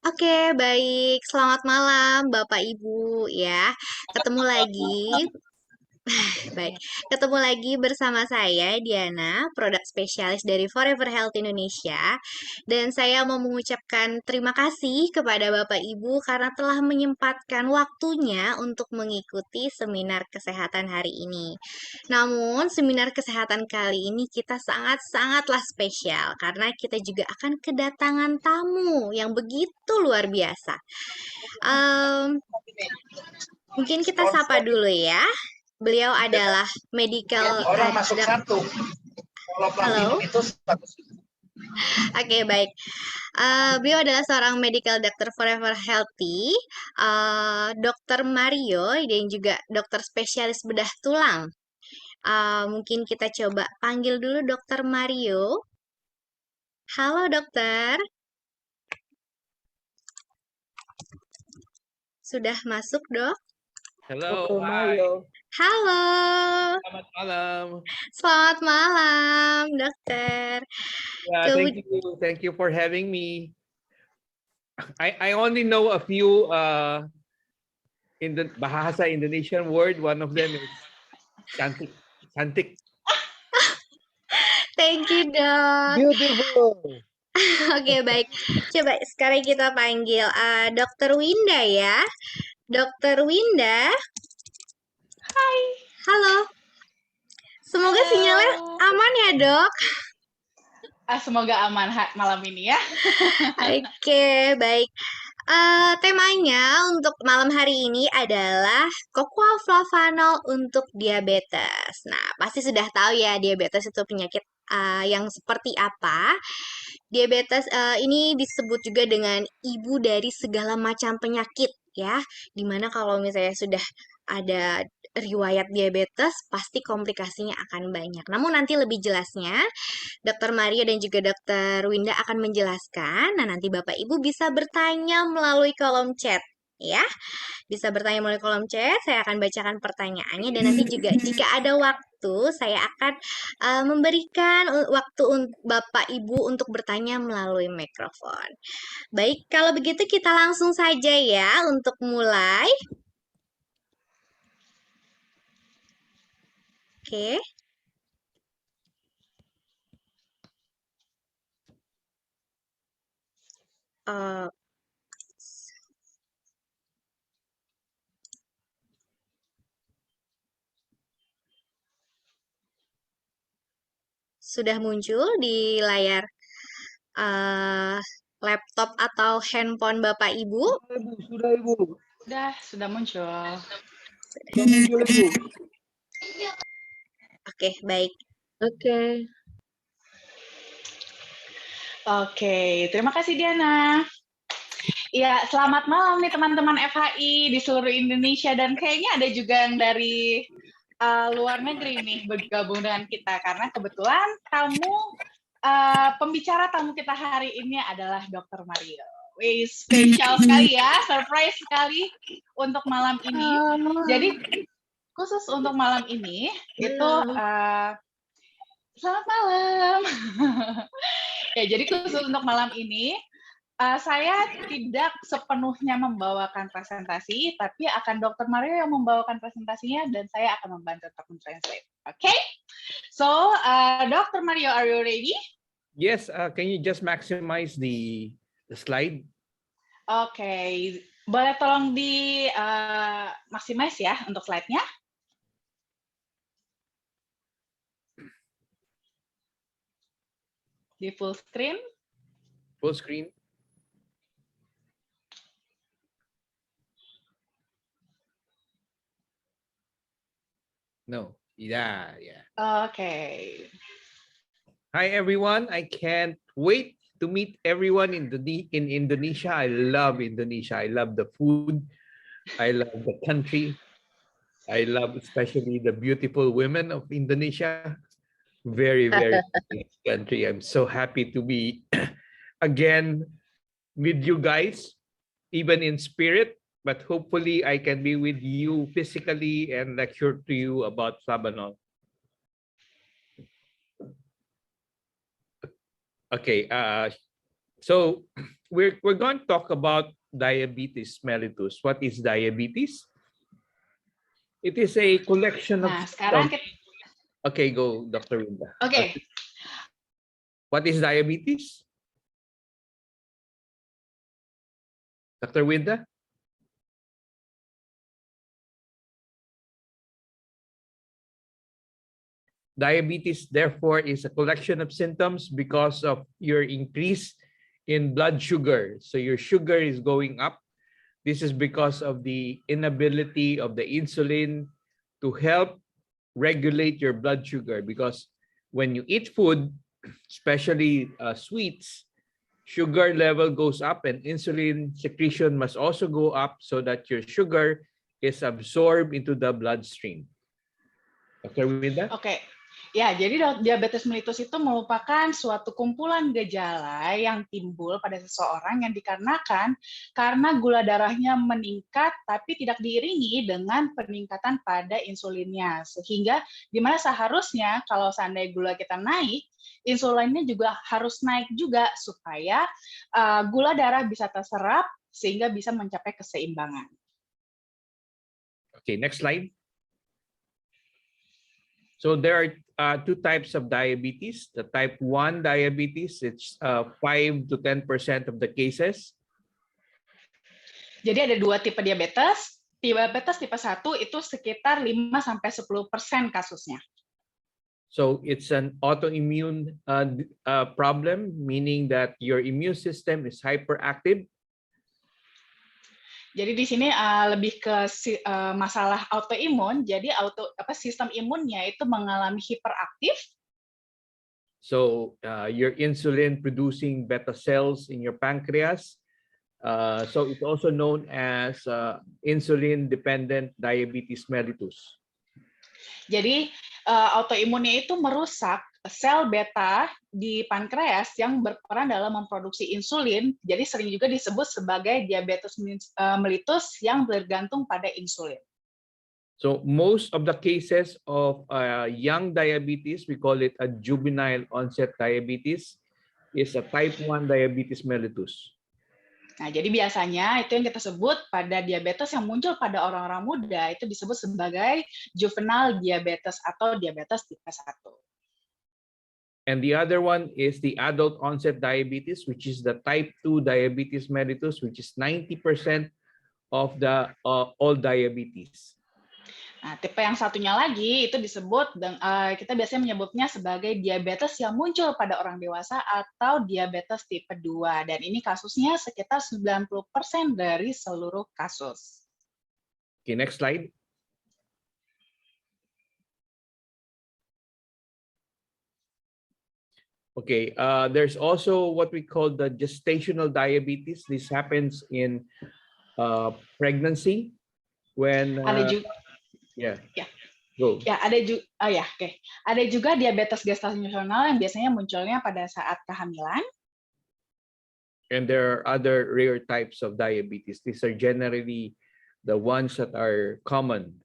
Oke, baik. Selamat malam, Bapak Ibu ya. Ketemu lagi. Baik, ketemu lagi bersama saya Diana, produk spesialis dari Forever Health Indonesia. Dan saya mau mengucapkan terima kasih kepada Bapak Ibu karena telah menyempatkan waktunya untuk mengikuti seminar kesehatan hari ini. Namun, seminar kesehatan kali ini kita sangat-sangatlah spesial karena kita juga akan kedatangan tamu yang begitu luar biasa. Em, Mungkin kita sapa dulu ya. Beliau adalah medical Orang masuk satu. Kalau platinum Halo. itu satu. Oke, baik. Beliau adalah seorang medical doctor Forever Healthy, Dokter Mario dan juga dokter spesialis bedah tulang. Mungkin kita coba panggil dulu Dokter Mario. Halo, dokter. Sudah masuk, Dok? Hello, Dr. hi. Mario. Halo. Selamat malam. Selamat malam, dokter. Yeah, thank you for having me. I only know a few in the Bahasa Indonesian word. One of them is cantik. Cantik. Thank you, Dok. Beautiful. Oke, baik. Coba sekarang kita panggil Dokter Winda ya. Dokter Winda. Hai. Halo. Semoga sinyalnya aman ya, Dok. Semoga aman malam ini ya. Oke, baik. Temanya untuk malam hari ini adalah cocoa flavanol untuk diabetes. Nah, pasti sudah tahu ya diabetes itu penyakit yang seperti apa. Diabetes ini disebut juga dengan ibu dari segala macam penyakit ya. Dimana kalau misalnya sudah ada riwayat diabetes, pasti komplikasinya akan banyak. Namun nanti lebih jelasnya Dokter Mario dan juga Dokter Winda akan menjelaskan. Nah, nanti Bapak Ibu bisa bertanya melalui kolom chat. Ya, bisa bertanya melalui kolom chat. Saya akan bacakan pertanyaannya dan nanti juga jika ada waktu, saya akan memberikan waktu Bapak Ibu untuk bertanya melalui mikrofon. Baik, kalau begitu kita langsung saja ya untuk mulai. Oke. Sudah muncul di layar laptop atau handphone Bapak Ibu? Sudah, Ibu. Sudah muncul. Sudah muncul, Ibu. Oke, baik. Oke, terima kasih Diana. Ya, selamat malam nih teman-teman FHI di seluruh Indonesia dan kayaknya ada juga yang dari luar negeri nih bergabung dengan kita karena kebetulan pembicara tamu kita hari ini adalah Dokter Mario. Wih, spesial sekali ya, surprise sekali untuk malam ini. Jadi khusus untuk malam ini itu selamat malam. Ya, jadi khusus untuk malam ini saya tidak sepenuhnya membawakan presentasi, tapi akan Dokter Mario yang membawakan presentasinya dan saya akan membantu untuk mentranslate. Okay? So, Dokter Mario, are you ready? Yes, can you just maximize the slide? Okay. Boleh tolong di maximize ya untuk slide-nya? Di full screen? Full screen. No. Yeah. Okay. Hi everyone. I can't wait to meet everyone in Indonesia. I love Indonesia. I love the food. I love the country. I love especially the beautiful women of Indonesia. Very, very nice country. I'm so happy to be again with you guys, even in spirit, but hopefully I can be with you physically and lecture to you about Flabanol. Okay, So we're going to talk about diabetes mellitus. What is diabetes? It is a collection of Nah, sekarang symptoms. Okay, go, Dr. Winda. Oke. What is diabetes? Dr. Winda? Diabetes, therefore, is a collection of symptoms because of your increase in blood sugar. So your sugar is going up. This is because of the inability of the insulin to help regulate your blood sugar, because when you eat food, especially sweets, sugar level goes up and insulin secretion must also go up so that your sugar is absorbed into the bloodstream. Dr. Winda? Oke. Ya, jadi diabetes mellitus itu merupakan suatu kumpulan gejala yang timbul pada seseorang yang dikarenakan karena gula darahnya meningkat tapi tidak diiringi dengan peningkatan pada insulinnya. Sehingga di mana seharusnya kalau seandainya gula kita naik, insulinnya juga harus naik juga supaya gula darah bisa terserap sehingga bisa mencapai keseimbangan. Okay, next slide. So there are two types of diabetes. The type 1 diabetes, it's 5 to 10% of the cases. Jadi ada dua tipe diabetes. Diabetes tipe 1 itu sekitar 5-10% kasusnya. So it's an autoimmune problem, meaning that your immune system is hyperactive. Jadi di sini lebih ke masalah autoimun. Jadi sistem imunnya itu mengalami hiperaktif. So your insulin producing beta cells in your pancreas. So it's also known as insulin dependent diabetes mellitus. Jadi autoimunnya itu merusak sel beta di pankreas yang berperan dalam memproduksi insulin. Jadi sering juga disebut sebagai diabetes mellitus yang bergantung pada insulin. So most of the cases of young diabetes, we call it a juvenile onset diabetes, is a type 1 diabetes mellitus. Nah, jadi biasanya itu yang kita sebut pada diabetes yang muncul pada orang-orang muda itu disebut sebagai juvenile diabetes atau diabetes tipe 1. And the other one is the adult onset diabetes, which is the type 2 diabetes mellitus, which is 90% of the all diabetes. Nah, tipe yang satunya lagi itu disebut, kita biasanya menyebutnya sebagai diabetes yang muncul pada orang dewasa atau diabetes tipe 2. Dan ini kasusnya sekitar 90% dari seluruh kasus. Okay, next slide. Okay, there's also what we call the gestational diabetes. This happens in pregnancy when Ada juga yeah. Go. Ya, ada juga diabetes gestasional yang biasanya munculnya pada saat kehamilan. And there are other rare types of diabetes. These are generally the ones that are common.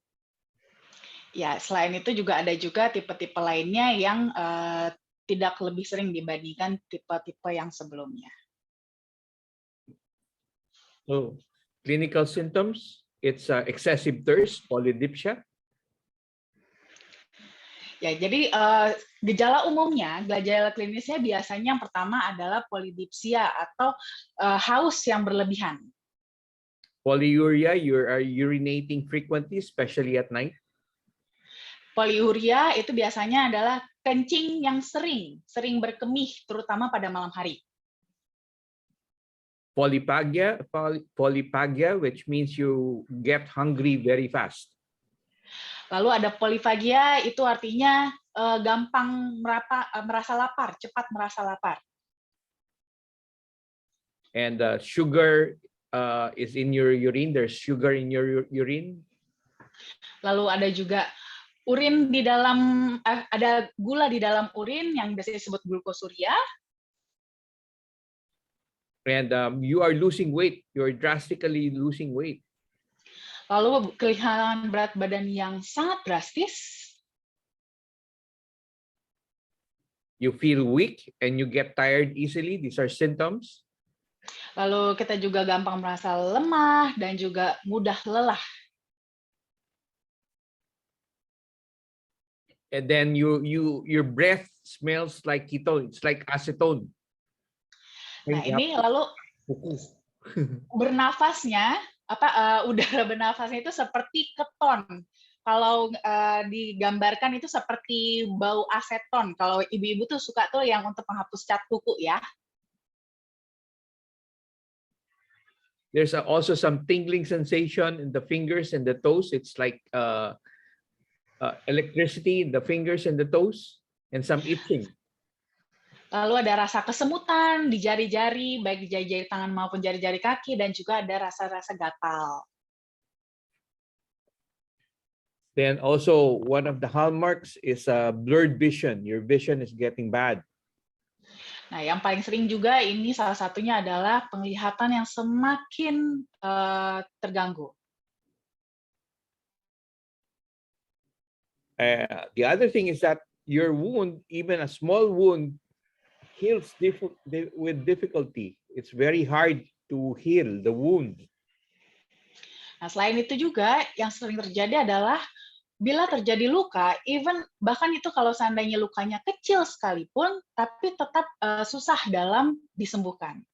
Ya, selain itu juga ada juga tipe-tipe lainnya yang tidak lebih sering dibandingkan tipe-tipe yang sebelumnya. So, clinical symptoms, it's excessive thirst, polydipsia. Ya, jadi gejala umumnya, gejala klinisnya biasanya yang pertama adalah polydipsia atau haus yang berlebihan. Polyuria, you are urinating frequently, especially at night. Poliuria itu biasanya adalah kencing yang sering berkemih, terutama pada malam hari. Polyphagia, which means you get hungry very fast. Lalu ada polifagia, itu artinya gampang merasa lapar, cepat merasa lapar. And sugar is in your urine. There's sugar in your urine. Lalu ada juga urin di dalam, ada gula di dalam urin yang biasanya disebut glukosuria. And you are losing weight. You are drastically losing weight. Lalu kehilangan berat badan yang sangat drastis. You feel weak and you get tired easily. These are symptoms. Lalu kita juga gampang merasa lemah dan juga mudah lelah. And then your breath smells like ketone. It's like acetone. Nah, ini lalu bernafasnya udara bernafasnya itu seperti keton. Kalau digambarkan itu seperti bau aseton. Kalau ibu-ibu tuh suka tuh yang untuk menghapus cat kuku ya. There's also some tingling sensation in the fingers and the toes. It's like electricity in the fingers and the toes, and some itching. Lalu ada rasa kesemutan di jari-jari, baik di jari-jari tangan maupun jari-jari kaki, dan juga ada rasa-rasa gatal. Then also one of the hallmarks is blurred vision. Your vision is getting bad. Nah, yang paling sering juga ini salah satunya adalah penglihatan yang semakin terganggu. The other thing is that your wound, even a small wound, heals with difficulty. It's very hard to heal the wound. Nah, selain itu juga yang sering terjadi adalah bila terjadi luka, bahkan itu kalau seandainya lukanya kecil sekalipun, tapi tetap susah dalam disembuhkan.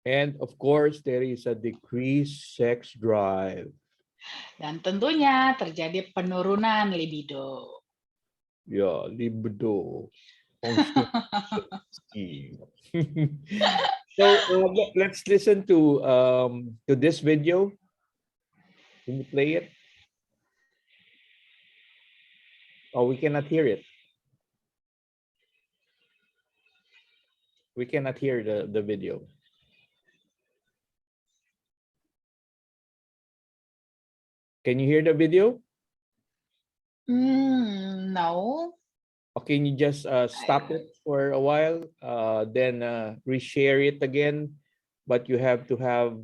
And of course, there is a decreased sex drive. Dan tentunya terjadi penurunan libido. Ya, libido. So let's listen to this video. Can you play it? Oh, we cannot hear it. We cannot hear the video. Can you hear the video? No. Okay, can you just stop it for a while, then reshare it again, but you have to have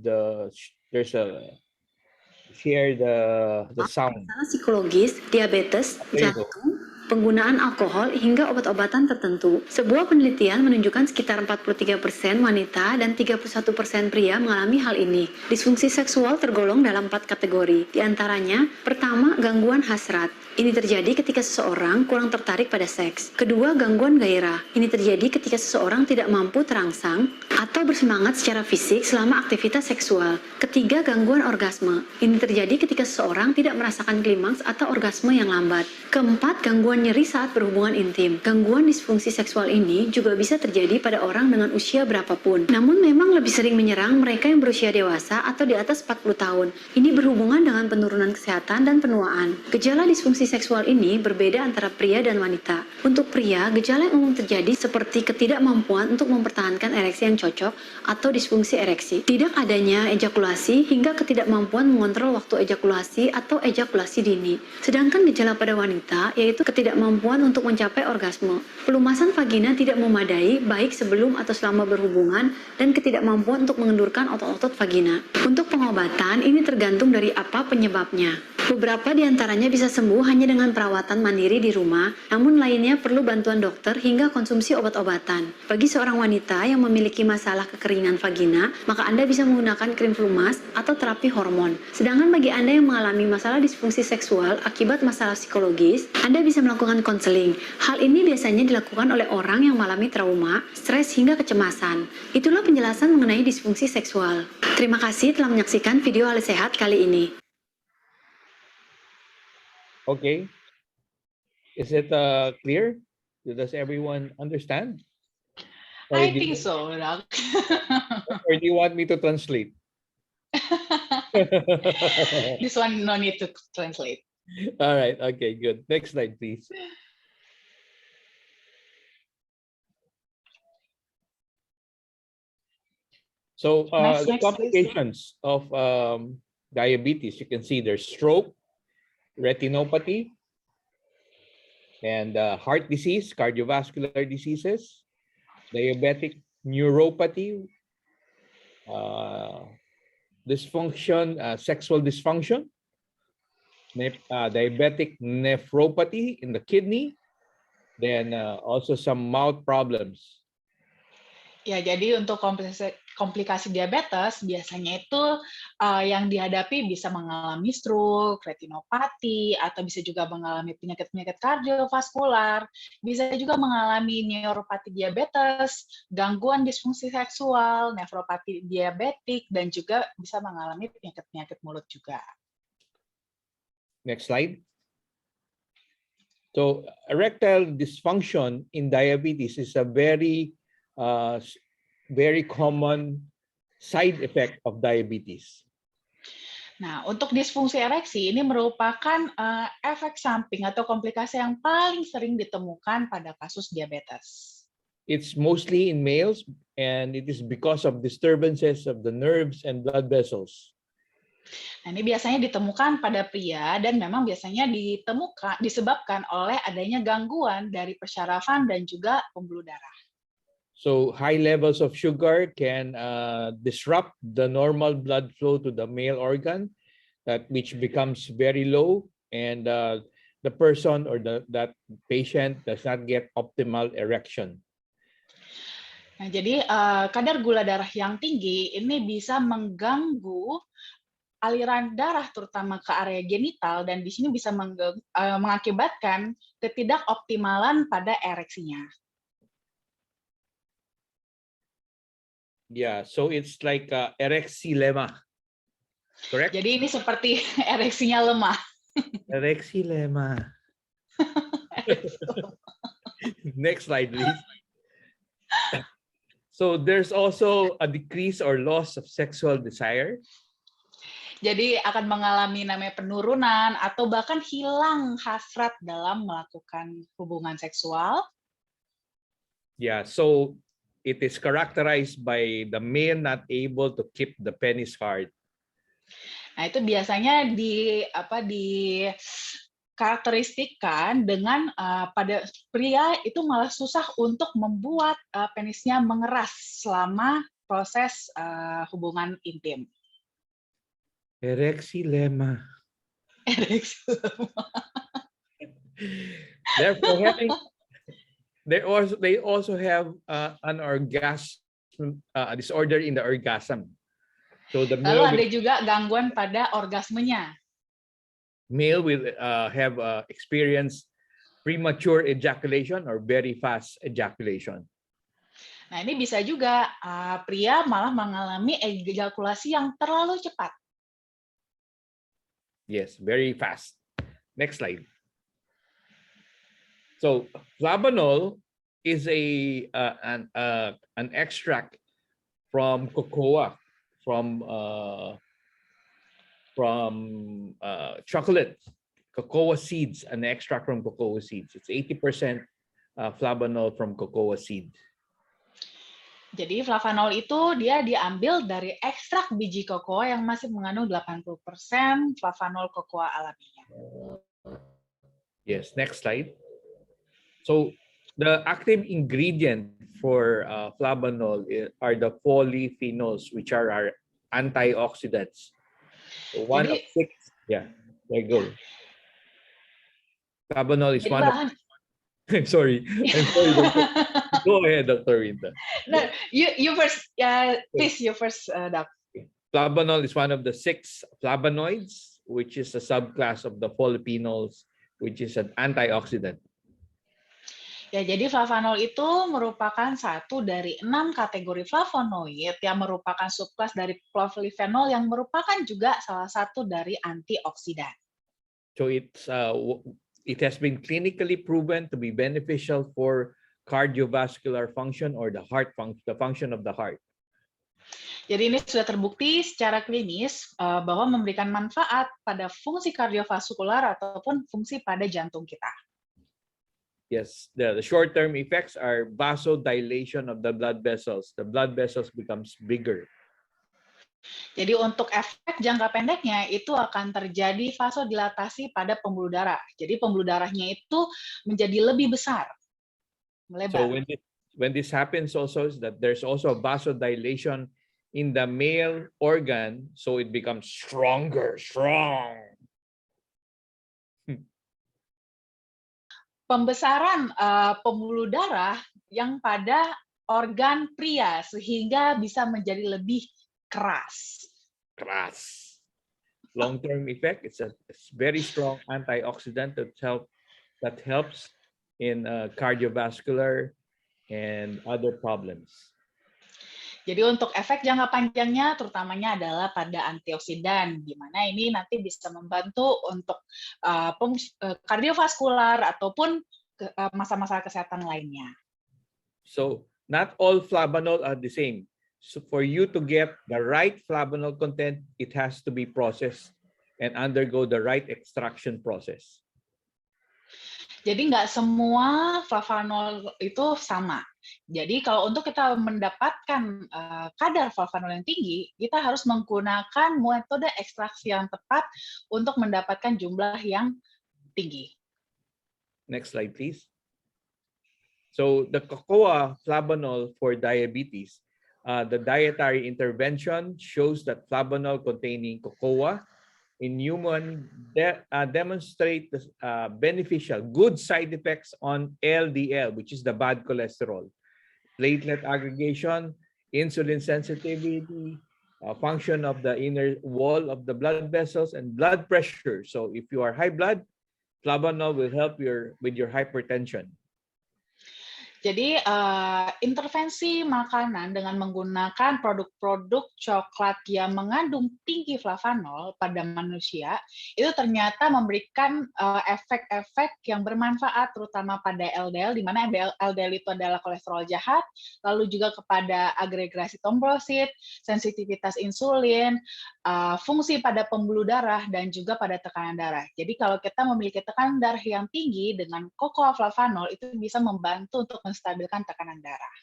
share the sound. Masalah psikologis, diabetes, jantung, penggunaan alkohol, hingga obat-obatan tertentu. Sebuah penelitian menunjukkan sekitar 43% wanita dan 31% pria mengalami hal ini. Disfungsi seksual tergolong dalam 4 kategori. Di antaranya, pertama, gangguan hasrat. Ini terjadi ketika seseorang kurang tertarik pada seks. Kedua, gangguan gairah. Ini terjadi ketika seseorang tidak mampu terangsang atau bersemangat secara fisik selama aktivitas seksual. Ketiga, gangguan orgasme. Ini terjadi ketika seseorang tidak merasakan klimaks atau orgasme yang lambat. Keempat, gangguan nyeri saat berhubungan intim. Gangguan disfungsi seksual ini juga bisa terjadi pada orang dengan usia berapapun. Namun memang lebih sering menyerang mereka yang berusia dewasa atau di atas 40 tahun. Ini berhubungan dengan penurunan kesehatan dan penuaan. Gejala disfungsi seksual ini berbeda antara pria dan wanita. Untuk pria, gejala yang umum terjadi seperti ketidakmampuan untuk mempertahankan ereksi yang cocok atau disfungsi ereksi. Tidak adanya ejakulasi hingga ketidakmampuan mengontrol waktu ejakulasi atau ejakulasi dini. Sedangkan gejala pada wanita yaitu ketidakmampuan untuk mencapai orgasme. Pelumasan vagina tidak memadai baik sebelum atau selama berhubungan dan ketidakmampuan untuk mengendurkan otot-otot vagina. Untuk pengobatan ini tergantung dari apa penyebabnya. Beberapa di antaranya bisa sembuh hanya dengan perawatan mandiri di rumah, namun lainnya perlu bantuan dokter hingga konsumsi obat-obatan. Bagi seorang wanita yang memiliki masalah kekeringan vagina, maka Anda bisa menggunakan krim flumas atau terapi hormon. Sedangkan bagi Anda yang mengalami masalah disfungsi seksual akibat masalah psikologis, Anda bisa melakukan konseling. Hal ini biasanya dilakukan oleh orang yang mengalami trauma, stres hingga kecemasan. Itulah penjelasan mengenai disfungsi seksual. Terima kasih telah menyaksikan video Hal Sehat kali ini. Okay. Is it clear? Does everyone understand? Or I think so, Doc. Or do you want me to translate? This one no need to translate. All right. Okay, good. Next slide, please. So Next, the please. complications of diabetes, you can see there's stroke, retinopathy, and heart disease, cardiovascular diseases, diabetic neuropathy, dysfunction, sexual dysfunction, diabetic nephropathy in the kidney, Then also some mouth problems. Ya, jadi untuk komplikasi diabetes biasanya itu yang dihadapi bisa mengalami stroke, retinopati, atau bisa juga mengalami penyakit-penyakit kardiovaskular, bisa juga mengalami neuropati diabetes, gangguan disfungsi seksual, nefropati diabetik, dan juga bisa mengalami penyakit-penyakit mulut juga. Next slide. So erectile dysfunction in diabetes is a very common side effect of diabetes. Nah, untuk disfungsi ereksi ini merupakan efek samping atau komplikasi yang paling sering ditemukan pada kasus diabetes. It's mostly in males, and it is because of disturbances of the nerves and blood vessels. Nah, ini biasanya ditemukan pada pria dan memang biasanya disebabkan oleh adanya gangguan dari persyarafan dan juga pembuluh darah. So high levels of sugar can disrupt the normal blood flow to the male organ, which becomes very low, and the person or that patient does not get optimal erection. Nah, jadi kadar gula darah yang tinggi ini bisa mengganggu aliran darah terutama ke area genital, dan di sini bisa mengakibatkan ketidakoptimalan pada ereksinya. Yeah, so it's like erexilema, correct? Jadi ini seperti ereksinya lemah. Erexilema. Next slide, please. So there's also a decrease or loss of sexual desire. Jadi akan mengalami namanya penurunan atau bahkan hilang hasrat dalam melakukan hubungan seksual. Yeah, so it is characterized by the male not able to keep the penis hard. Nah, itu biasanya dikarakteristikkan dengan pada pria itu malah susah untuk membuat penisnya mengeras selama proses hubungan intim. Erexilema. Therefore, they also have an orgasm disorder in the orgasm. So the Lalu ada juga gangguan pada orgasmenya. Male will have experienced premature ejaculation or very fast ejaculation. Nah, ini bisa juga pria malah mengalami ejakulasi yang terlalu cepat. Yes, very fast. Next slide. So flavanol is an extract from cocoa, from chocolate, cocoa seeds, an extract from cocoa seeds. It's 80% flavanol from cocoa seed. Jadi flavanol itu dia diambil dari ekstrak biji kokoa yang masih mengandung 80% flavanol kokoa alaminya. Yes, next slide. So the active ingredient for flavanol are the polyphenols, which are our antioxidants. So one of 6, yeah, there you go. Flavanol is one of... I'm sorry. Go ahead, Dr. Winta. No, you first, please, you first, Doc. Flavanol is one of the 6 flavonoids, which is a subclass of the polyphenols, which is an antioxidant. Ya, jadi flavanol itu merupakan satu dari 6 kategori flavonoid yang merupakan subclass dari polyphenol yang merupakan juga salah satu dari antioksidan. So it has been clinically proven to be beneficial for cardiovascular function or the function of the heart. Jadi ini sudah terbukti secara klinis bahwa memberikan manfaat pada fungsi kardiovaskular ataupun fungsi pada jantung kita. Yes, the short-term effects are vasodilation of the blood vessels. The blood vessels becomes bigger. Jadi untuk efek jangka pendeknya itu akan terjadi vasodilatasi pada pembuluh darah. Jadi pembuluh darahnya itu menjadi lebih besar, melebar. So when this happens also is that there's also vasodilation in the male organ, so it becomes strong. pembesaran pembuluh darah yang pada organ pria sehingga bisa menjadi lebih keras. Keras. Long-term effect, it's very strong antioxidant that helps in cardiovascular and other problems. Jadi untuk efek jangka panjangnya terutamanya adalah pada antioksidan, di mana ini nanti bisa membantu untuk kardiovaskular ataupun masalah-masalah kesehatan lainnya. So not all flavanol are the same. So for you to get the right flavanol content, it has to be processed and undergo the right extraction process. Jadi nggak semua flavanol itu sama. Jadi kalau untuk kita mendapatkan kadar flavanol yang tinggi, kita harus menggunakan metode ekstraksi yang tepat untuk mendapatkan jumlah yang tinggi. Next slide, please. So the cocoa flavanol for diabetes, the dietary intervention shows that flavanol containing cocoa in human demonstrate beneficial, good side effects on LDL, which is the bad cholesterol, platelet aggregation, insulin sensitivity, function of the inner wall of the blood vessels, and blood pressure. So if you are high blood, flavanol will help with your hypertension. Jadi intervensi makanan dengan menggunakan produk-produk coklat yang mengandung tinggi flavanol pada manusia itu ternyata memberikan efek-efek yang bermanfaat terutama pada LDL, di mana LDL itu adalah kolesterol jahat, lalu juga kepada agregasi trombosit, sensitivitas insulin, fungsi pada pembuluh darah, dan juga pada tekanan darah. Jadi kalau kita memiliki tekanan darah yang tinggi dengan cocoa flavanol itu bisa membantu untuk menstabilkan tekanan darah.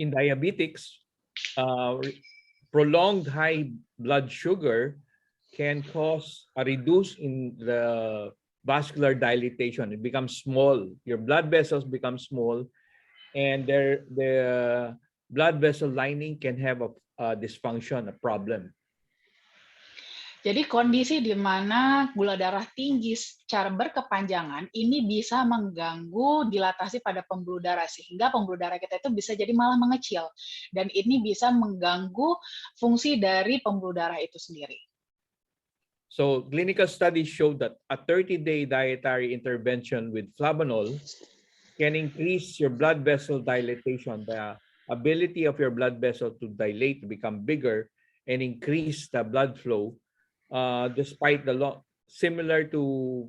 In diabetics, prolonged high blood sugar can cause a reduce in the vascular dilatation. It becomes small. Your blood vessels become small, and the blood vessel lining can have a dysfunction, a problem. Jadi kondisi di mana gula darah tinggi secara berkepanjangan ini bisa mengganggu dilatasi pada pembuluh darah sehingga pembuluh darah kita itu bisa jadi malah mengecil dan ini bisa mengganggu fungsi dari pembuluh darah itu sendiri. So clinical studies show that a 30-day dietary intervention with flavanol can increase your blood vessel dilatation, the ability of your blood vessel to dilate, to become bigger, and increase the blood flow. Despite similar to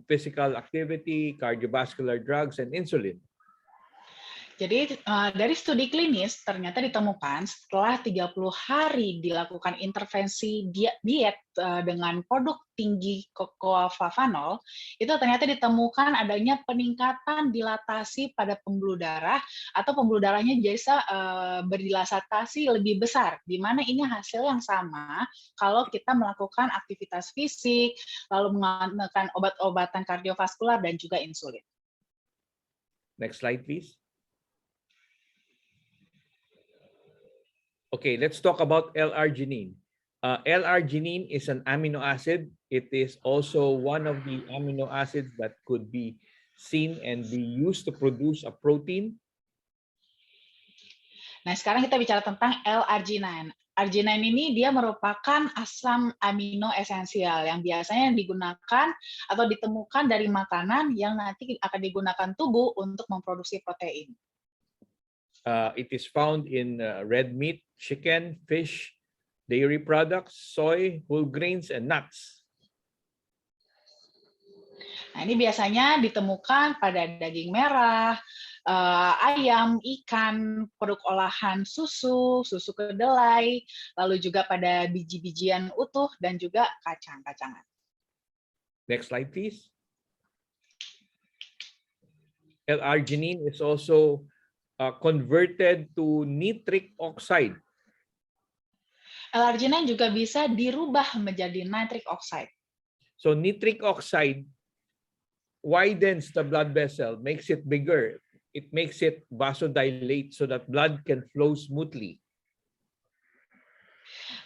physical activity, cardiovascular drugs, and insulin. Jadi dari studi klinis ternyata ditemukan setelah 30 hari dilakukan intervensi diet dengan produk tinggi cocoa flavanol, itu ternyata ditemukan adanya peningkatan dilatasi pada pembuluh darah atau pembuluh darahnya bisa berdilatasi lebih besar, di mana ini hasil yang sama kalau kita melakukan aktivitas fisik, lalu menggunakan obat-obatan kardiovaskular dan juga insulin. Next slide, please. Okay, let's talk about L-arginine. L-arginine is an amino acid. It is also one of the amino acids that could be seen and be used to produce a protein. Nah, sekarang kita bicara tentang L-arginine. Arginine ini dia merupakan asam amino esensial yang biasanya digunakan atau ditemukan dari makanan yang nanti akan digunakan tubuh untuk memproduksi protein. It is found in red meat, chicken, fish, dairy products, soy, whole grains, and nuts. Nah, ini biasanya ditemukan pada daging merah, ayam, ikan, produk olahan susu, susu kedelai, lalu juga pada biji-bijian utuh, dan juga kacang-kacangan. Next slide, please. L-arginine is also converted to nitric oxide. L-arginine juga bisa dirubah menjadi nitric oxide. So nitric oxide widens the blood vessel, makes it bigger. It makes it vasodilate so that blood can flow smoothly.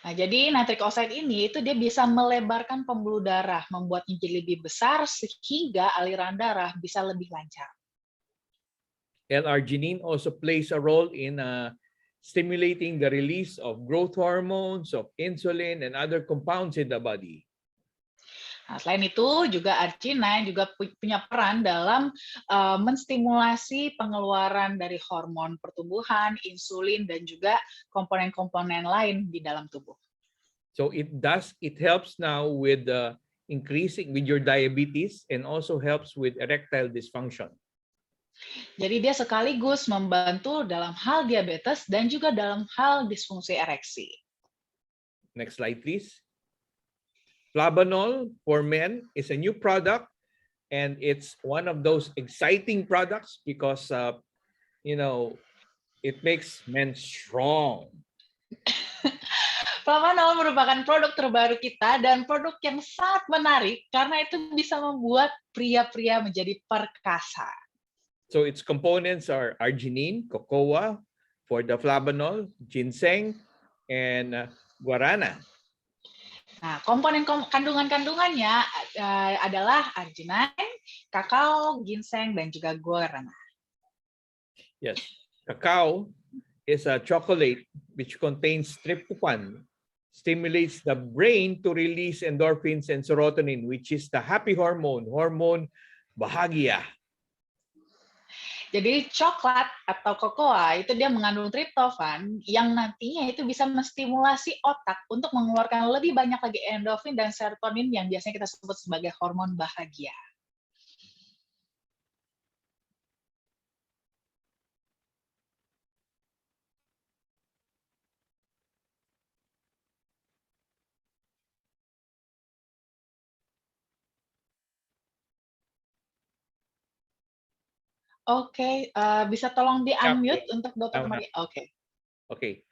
Nah, jadi nitric oxide ini itu dia bisa melebarkan pembuluh darah, membuatnya jadi lebih besar sehingga aliran darah bisa lebih lancar. L-arginine also plays a role in stimulating the release of growth hormones, of insulin, and other compounds in the body. Nah, selain itu juga arginine juga punya peran dalam menstimulasi pengeluaran dari hormon pertumbuhan, insulin, dan juga komponen-komponen lain di dalam tubuh. So it helps now with increasing with your diabetes and also helps with erectile dysfunction. Jadi dia sekaligus membantu dalam hal diabetes dan juga dalam hal disfungsi ereksi. Next slide, please. Flavanol for men is a new product, and it's one of those exciting products because, it makes men strong. Flavanol merupakan produk terbaru kita dan produk yang sangat menarik karena itu bisa membuat pria-pria menjadi perkasa. So its components are arginine, cocoa for the flavanol, ginseng, and guarana. Nah, komponen kandungannya adalah arginine, kakao, ginseng, dan juga guarana. Yes, cacao is a chocolate which contains tryptophan, stimulates the brain to release endorphins and serotonin, which is the happy hormone bahagia. Jadi coklat atau kokoa itu dia mengandung triptofan yang nantinya itu bisa menstimulasi otak untuk mengeluarkan lebih banyak lagi endorfin dan serotonin yang biasanya kita sebut sebagai hormon bahagia. Oke, bisa tolong di-unmute untuk Dr. Maria? Oke. Okay.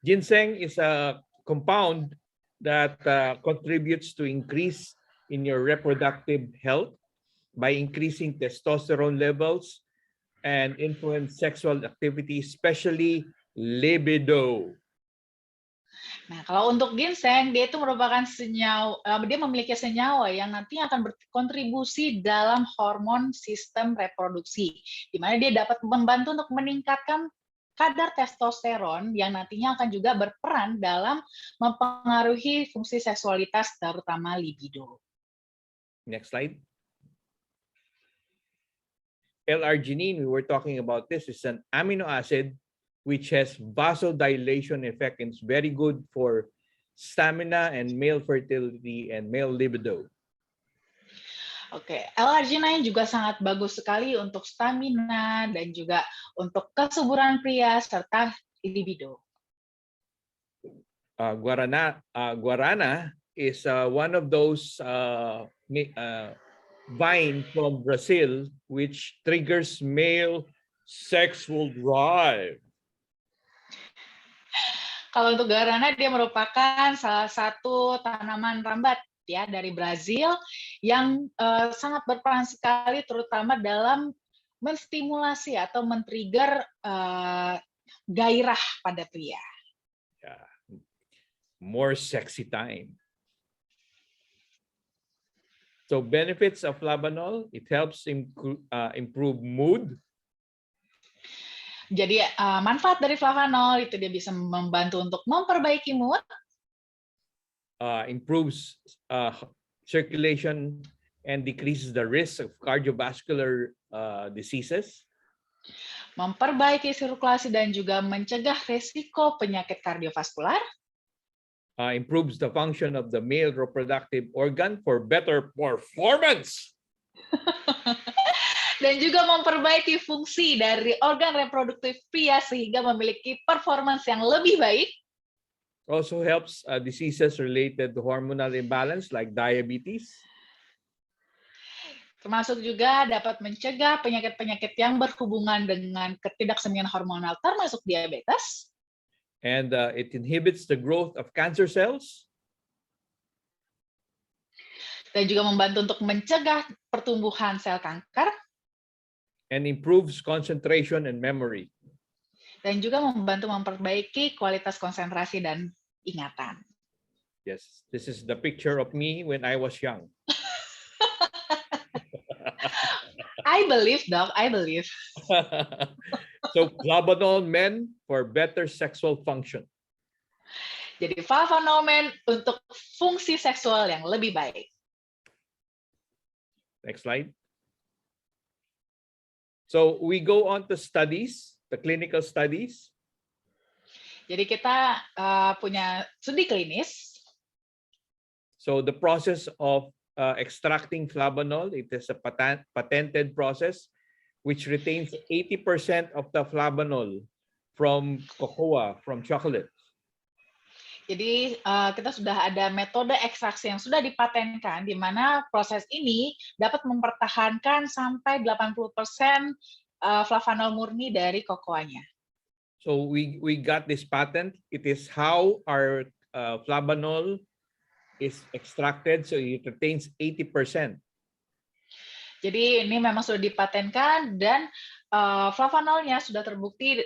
Ginseng is a compound that contributes to increase in your reproductive health by increasing testosterone levels and influence sexual activity, especially libido. Nah, kalau untuk ginseng, dia itu merupakan dia memiliki senyawa yang nantinya akan berkontribusi dalam hormon sistem reproduksi, di mana dia dapat membantu untuk meningkatkan kadar testosteron yang nantinya akan juga berperan dalam mempengaruhi fungsi seksualitas, terutama libido. Next slide. L-arginine, we were talking about this, is an amino acid which has vasodilation effect and is very good for stamina and male fertility and male libido. Oke, L-arginine juga sangat bagus sekali untuk stamina dan juga untuk kesuburan pria serta libido. Guarana is one of those vine from Brazil which triggers male sexual drive. Kalau untuk guarana, dia merupakan salah satu tanaman rambat ya dari Brazil yang sangat berperan sekali terutama dalam menstimulasi atau men-trigger gairah pada pria. Yeah. More sexy time. So benefits of flavanol, it helps improve mood. Jadi manfaat dari flavanol itu dia bisa membantu untuk memperbaiki mood, improves circulation and decreases the risk of cardiovascular diseases. Memperbaiki sirkulasi dan juga mencegah risiko penyakit kardiovaskular. Improves the function of the male reproductive organ for better performance. Dan juga memperbaiki fungsi dari organ reproduktif pria sehingga memiliki performance yang lebih baik. Also helps diseases related to hormonal imbalance like diabetes. Termasuk juga dapat mencegah penyakit-penyakit yang berhubungan dengan ketidaksemian hormonal termasuk diabetes. And it inhibits the growth of cancer cells. Dan juga membantu untuk mencegah pertumbuhan sel kanker. And improves concentration and memory. Dan juga membantu memperbaiki kualitas konsentrasi dan ingatan. Yes, this is the picture of me when I was young. I believe, Doc. I believe. So flavanol men for better sexual function. Jadi flavanol men untuk fungsi seksual yang lebih baik. Next slide. So we go on to studies, the clinical studies. Jadi kita punya studi klinis. So the process of extracting flavanol, it is a patented process which retains 80% of the flavanol from cocoa, from chocolate. Jadi kita sudah ada metode ekstraksi yang sudah dipatenkan, di mana proses ini dapat mempertahankan sampai 80% flavanol murni dari kokoanya. So we got this patent. It is how our flavanol is extracted, so it retains 80%. Jadi ini memang sudah dipatenkan dan flavanolnya sudah terbukti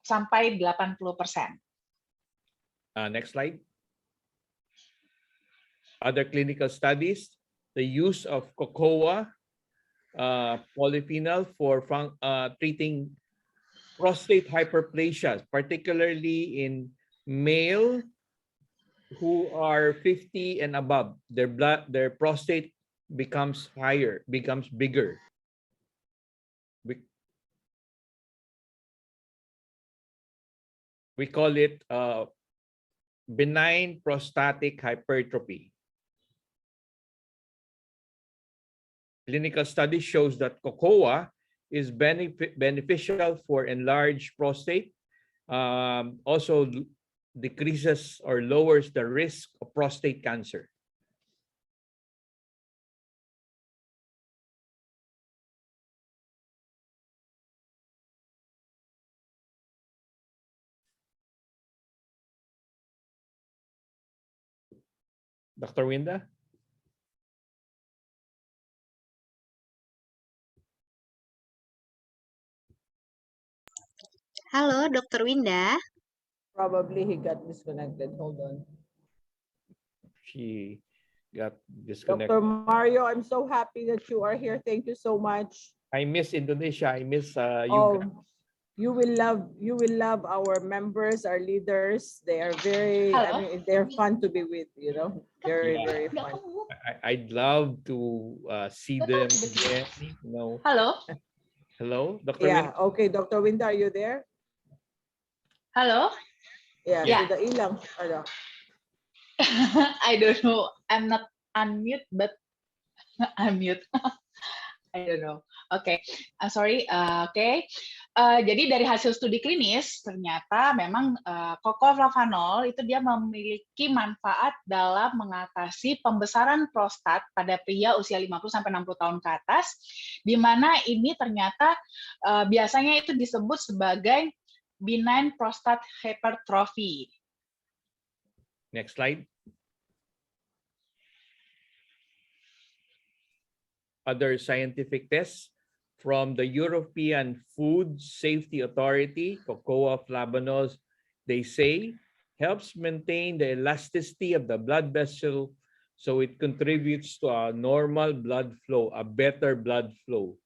sampai 80%. Next slide. Other clinical studies, the use of cocoa polyphenol for treating prostate hyperplasia, particularly in male who are 50 and above. Their prostate becomes bigger. We call it benign prostatic hypertrophy. Clinical study shows that cocoa is beneficial for enlarged prostate, also decreases or lowers the risk of prostate cancer. Dr. Winda? Halo, Dr. Winda. Probably he got disconnected. Hold on. She got disconnected. Dr. Mario, I'm so happy that you are here. Thank you so much. I miss Indonesia. I miss you Oh, guys. you will love our members, our leaders. They are very, I Hello. mean, they're fun to be with, you know, very, Yeah. very fun. I'd love to see them again. You know. Halo, Hello, Dr. Yeah, Winda? okay, Dr. Winda, are you there? halo. Yeah, Yeah. sudah hilang. Ano? I don't know. I'm not unmute, but I'm mute. I don't know. Oke, I'm sorry. Oke. Jadi dari hasil studi klinis ternyata memang cocoflavanol itu dia memiliki manfaat dalam mengatasi pembesaran prostat pada pria usia 50-60 tahun ke atas, di mana ini ternyata biasanya itu disebut sebagai benign prostate hypertrophy. Next slide. Other scientific tests from the European Food Safety Authority, cocoa flavanols, they say, helps maintain the elasticity of the blood vessel, so it contributes to a normal blood flow, a better blood flow.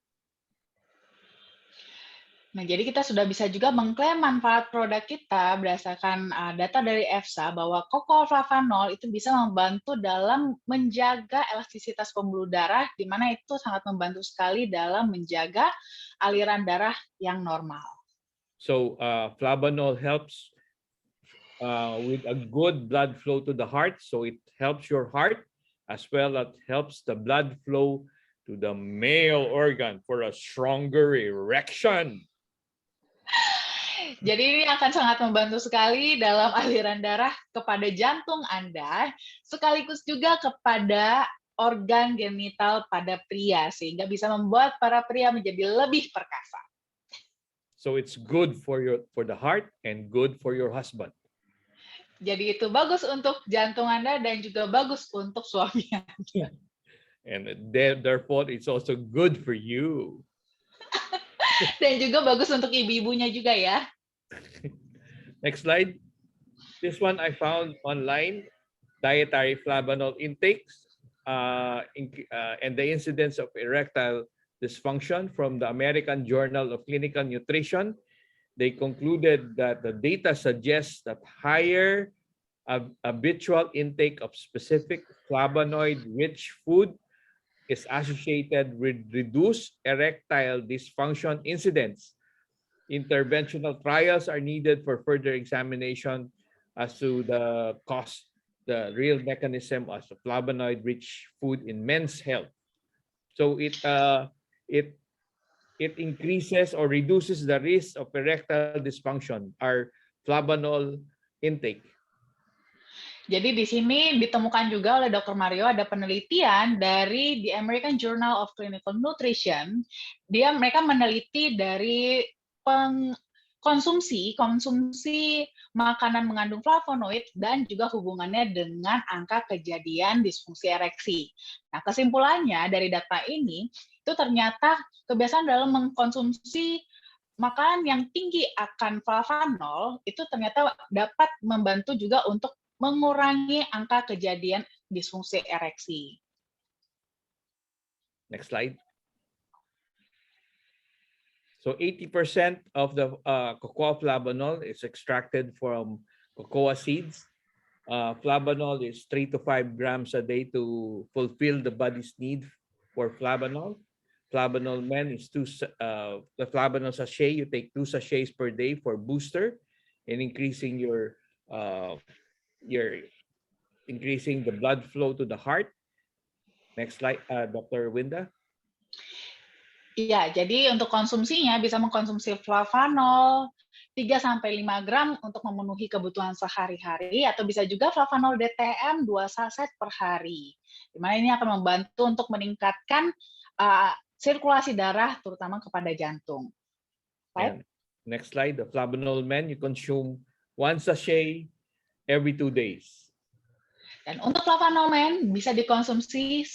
Nah, jadi kita sudah bisa juga mengklaim manfaat produk kita berdasarkan data dari EFSA bahwa cocoflavanol itu bisa membantu dalam menjaga elastisitas pembuluh darah, di mana itu sangat membantu sekali dalam menjaga aliran darah yang normal. So flavanol helps with a good blood flow to the heart, so it helps your heart as well as helps the blood flow to the male organ for a stronger erection. Jadi ini akan sangat membantu sekali dalam aliran darah kepada jantung Anda, sekaligus juga kepada organ genital pada pria, sehingga bisa membuat para pria menjadi lebih perkasa. So it's good for the heart and good for your husband. Jadi itu bagus untuk jantung Anda dan juga bagus untuk suami Anda. And therefore it's also good for you. Dan juga bagus untuk ibu-ibunya juga ya. Next slide. This one I found online, dietary flavanol intakes and the incidence of erectile dysfunction from the American Journal of Clinical Nutrition. They concluded that the data suggests that higher habitual intake of specific flavonoid-rich food is associated with reduced erectile dysfunction incidence. Interventional trials are needed for further examination as to the cause, the real mechanism of flavonoid-rich food in men's health. So it increases or reduces the risk of erectile dysfunction, our flavanol intake. Jadi di sini ditemukan juga oleh Dr. Mario ada penelitian dari the American Journal of Clinical Nutrition. Mereka meneliti dari konsumsi makanan mengandung flavonoid dan juga hubungannya dengan angka kejadian disfungsi ereksi. Nah, kesimpulannya dari data ini itu ternyata kebiasaan dalam mengkonsumsi makanan yang tinggi akan flavanol itu ternyata dapat membantu juga untuk mengurangi angka kejadian disfungsi ereksi. Next slide. So 80% of the cocoa flavanol is extracted from cocoa seeds. Flavanol is 3 to 5 grams a day to fulfill the body's need for flavanol. Flavanol men is the flavanol sachet. You take 2 sachets per day for booster and increasing increasing the blood flow to the heart. Next slide, Dr. Winda. Iya, jadi untuk konsumsinya bisa mengkonsumsi flavanol 3-5 gram untuk memenuhi kebutuhan sehari-hari, atau bisa juga flavanol DTM 2 saset per hari. Di mana ini akan membantu untuk meningkatkan sirkulasi darah, terutama kepada jantung. Right? Next slide, the flavanol men, you consume 1 sachet every 2 days. Dan untuk flavanol men bisa dikonsumsi 1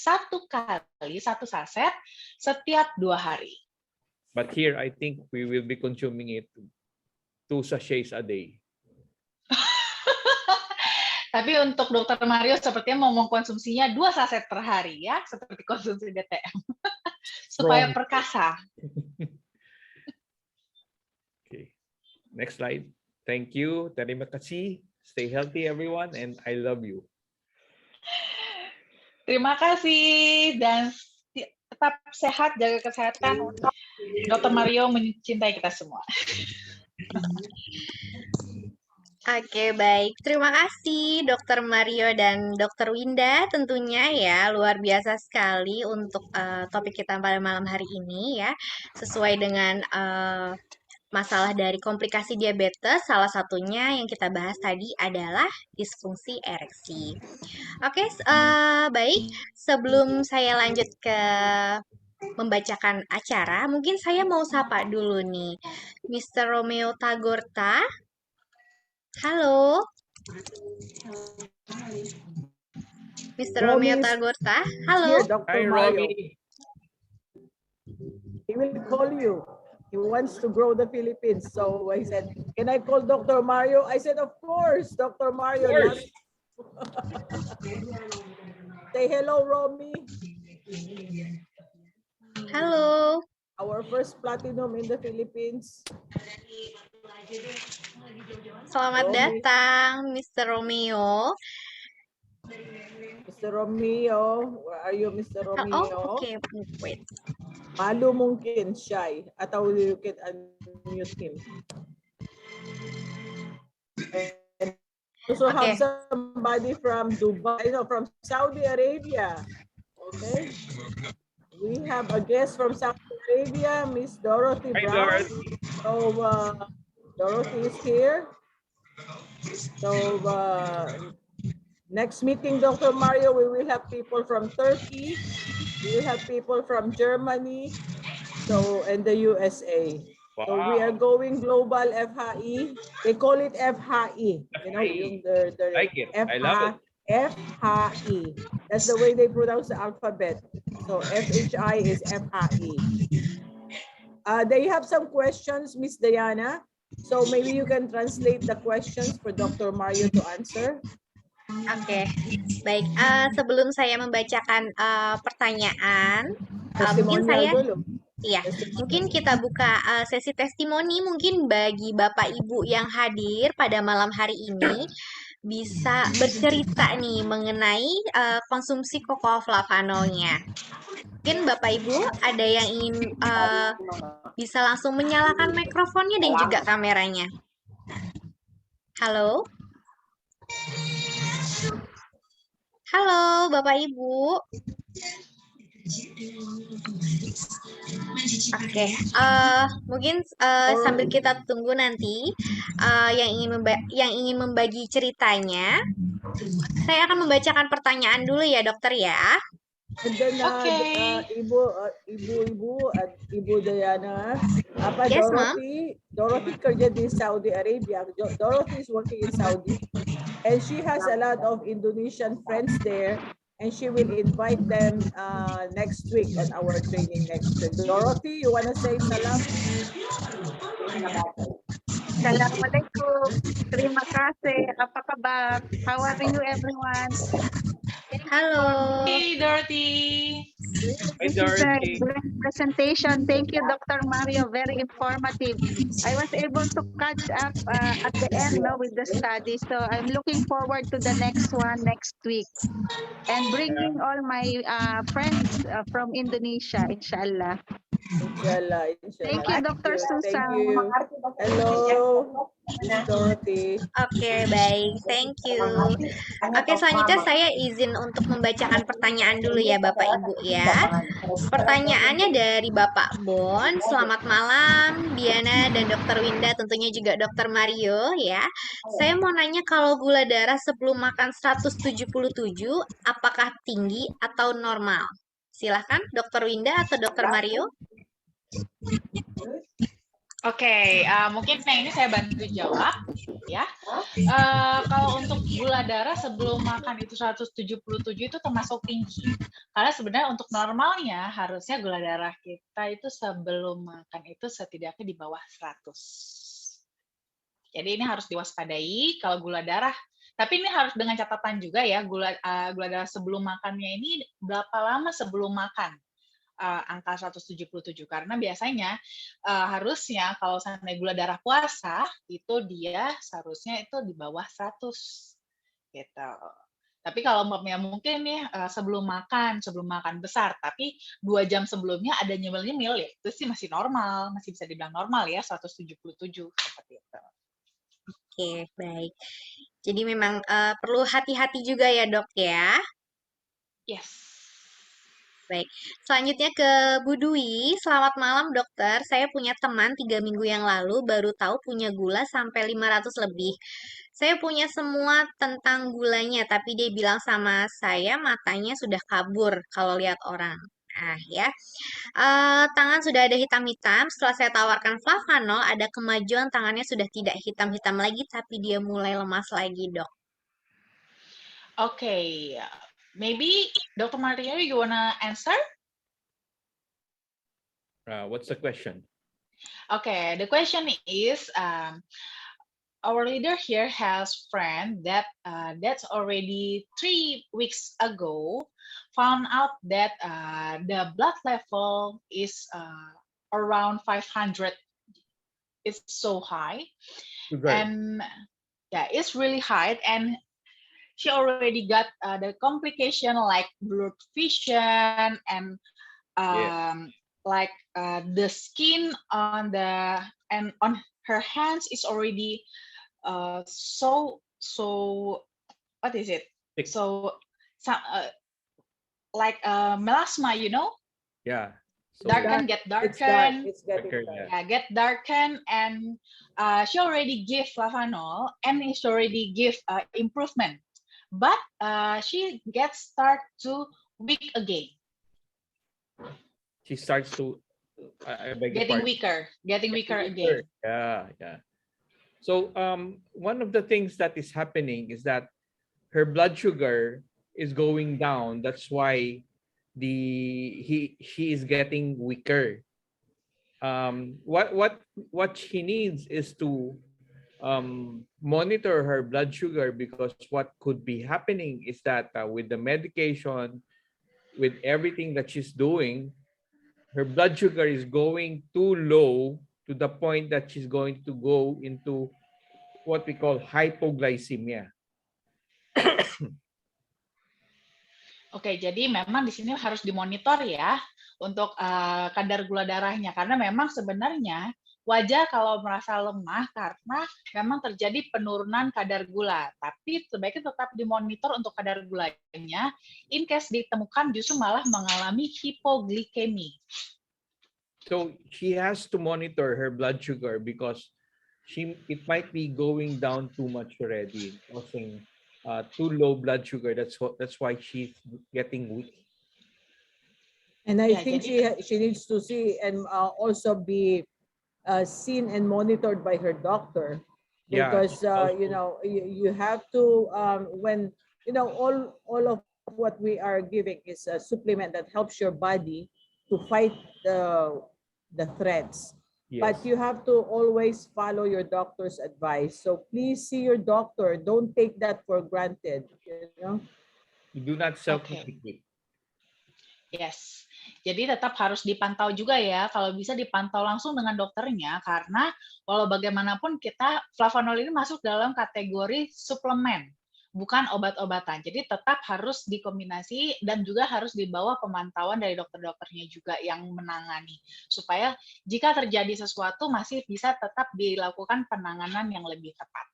saset setiap 2 hari. But here, I think we will be consuming it 2 sachets a day. Tapi untuk Dr. Mario sepertinya mau mengkonsumsinya 2 saset per hari ya, seperti konsumsi DTM. Supaya perkasa. Okay. Next slide. Thank you. Terima kasih. Stay healthy, everyone, and I love you. Terima kasih dan tetap sehat, jaga kesehatan. Dr. Mario mencintai kita semua. Oke, baik. Terima kasih Dr. Mario dan Dr. Winda tentunya ya. Luar biasa sekali untuk topik kita pada malam hari ini ya. Sesuai dengan masalah dari komplikasi diabetes, salah satunya yang kita bahas tadi adalah disfungsi ereksi. Oke, baik. Sebelum saya lanjut ke membacakan acara, mungkin saya mau sapa dulu nih, Mr. Romeo Tagorta. Halo. Mr. Romeo Tagorta. Halo. Hi, Romy. He will call you. He wants to grow the Philippines. So I said, can I call Dr. Mario? I said, of course, Dr. Mario. Of course. Say hello, Romy. Halo. Our first platinum in the Philippines. Selamat datang, Mr. Romeo. Mr. Romeo, where are you, Mr. Romeo? Oh, okay, wait. Malu mungkin, shy. Atau you can unmute him. And also have somebody from Dubai, no, from Saudi Arabia. Okay. We have a guest from Saudi Arabia, Miss Dorothy Hi, Brown. Dorothy. So Dorothy is here. So next meeting, Dr. Mario, we will have people from Turkey. We will have people from Germany, and the USA. Wow. So we are going global FHI. They call it FHI. You know, Like it. I love it. FHI. That's the way they pronounce the alphabet. So FHI is FHI. They have some questions, Miss Diana. So maybe you can translate the questions for Dr. Mario to answer. Oke, baik. Sebelum saya membacakan pertanyaan, mungkin Testimonial saya, dulu. iya, mungkin Testimonial. kita buka sesi testimoni. Mungkin bagi Bapak Ibu yang hadir pada malam hari ini bisa bercerita nih mengenai konsumsi cocoa flavanolnya. Mungkin Bapak Ibu ada yang ingin bisa langsung menyalakan mikrofonnya dan juga kameranya. Halo? Halo, Bapak Ibu. Oke, mungkin sambil kita tunggu nanti yang ingin membagi ceritanya, saya akan membacakan pertanyaan dulu ya, dokter ya. And then, Okay. Ibu Diana, apa Yes, Ma'am. Dorothy kerja di Saudi Arabia. Dorothy is working in Saudi, and she has a lot of Indonesian friends there, and she will invite them next week on our training next week. Dorothy, you wanna say salam? Assalamualaikum. Terima kasih. Apa kabar? How are you everyone? Halo. Hey, Dorothy. Hi, This is a Dorothy. great presentation. Thank you, Dr. Mario. Very informative. I was able to catch up at the end with the study. So I'm looking forward to the next one next week. And bringing all my friends from Indonesia, inshallah. Inshallah, Thank you, Dr. Thank Susan. you. Hello, Miss Dorothy. Oke, baik. Thank you. Oke, selanjutnya saya izin untuk membacakan pertanyaan dulu ya, Bapak Ibu ya. Pertanyaannya dari Bapak Bon. Selamat malam, Diana dan Dokter Winda, tentunya juga Dokter Mario ya. Saya mau nanya kalau gula darah sebelum makan 177, apakah tinggi atau normal? Silahkan, Dokter Winda atau Dokter Mario. Oke, mungkin yang ini saya bantu jawab ya. Kalau untuk gula darah sebelum makan itu 177 itu termasuk tinggi. Karena sebenarnya untuk normalnya harusnya gula darah kita itu sebelum makan itu setidaknya di bawah 100. Jadi ini harus diwaspadai kalau gula darah. Tapi ini harus dengan catatan juga ya, gula darah sebelum makannya ini berapa lama sebelum makan. Angka 177 karena biasanya harusnya kalau sampai gula darah puasa itu dia seharusnya itu di bawah 100 gitu. Tapi kalau umpamanya mungkin nih sebelum makan besar tapi 2 jam sebelumnya ada nyemil-nyemil ya itu sih masih normal, masih bisa dibilang normal ya 177 seperti itu. Oke, baik. Jadi memang perlu hati-hati juga ya, Dok ya. Yes. Baik, selanjutnya ke Bu Dwi. Selamat malam dokter, saya punya teman 3 minggu yang lalu baru tahu punya gula sampai 500 lebih. Saya punya semua tentang gulanya, tapi dia bilang sama saya matanya sudah kabur kalau lihat orang. Nah ya, tangan sudah ada hitam-hitam, setelah saya tawarkan Flavanol, ada kemajuan tangannya sudah tidak hitam-hitam lagi, tapi dia mulai lemas lagi dok. Okay, maybe Dr. Mario, you wanna answer? What's the question? Okay, the question is, our leader here has friend that that's already 3 weeks ago found out that the blood level is around 500. It's so high, Sugar. and yeah, it's really high, and she already got the complication like blurred vision and like the skin on on her hands is already so what is it? Thick. So like melasma, you know? Yeah. So Get darken. It's getting darker, dark. Yeah, get darken, and she already give Flavanol and she already give improvement, but she gets start to weak again. She starts to Getting weaker again. Yeah. So one of the things that is happening is that her blood sugar is going down. That's why she is getting weaker. What she needs is to monitor her blood sugar, because what could be happening is that with the medication, with everything that she's doing, her blood sugar is going too low to the point that she's going to go into what we call hypoglycemia. Oke, jadi memang di sini harus dimonitor ya untuk kadar gula darahnya, karena memang sebenarnya wajar kalau merasa lemah karena memang terjadi penurunan kadar gula. Tapi sebaiknya tetap dimonitor untuk kadar gulanya. In case ditemukan justru malah mengalami hipoglikemi. So she has to monitor her blood sugar because it might be going down too much already, causing too low blood sugar. That's why she's getting weak. And I Yeah, think jadi- she needs to see and also be seen and monitored by her doctor, Yeah, because also- you know, you have to when you know all of what we are giving is a supplement that helps your body to fight the threats. Yes. But you have to always follow your doctor's advice. So please see your doctor. Don't take that for granted. You know. You do not self-medicate. Yes. Jadi tetap harus dipantau juga ya, kalau bisa dipantau langsung dengan dokternya, karena walau bagaimanapun flavonol ini masuk dalam kategori suplemen, bukan obat-obatan. Jadi tetap harus dikombinasi dan juga harus di bawah pemantauan dari dokter-dokternya juga yang menangani, supaya jika terjadi sesuatu masih bisa tetap dilakukan penanganan yang lebih tepat.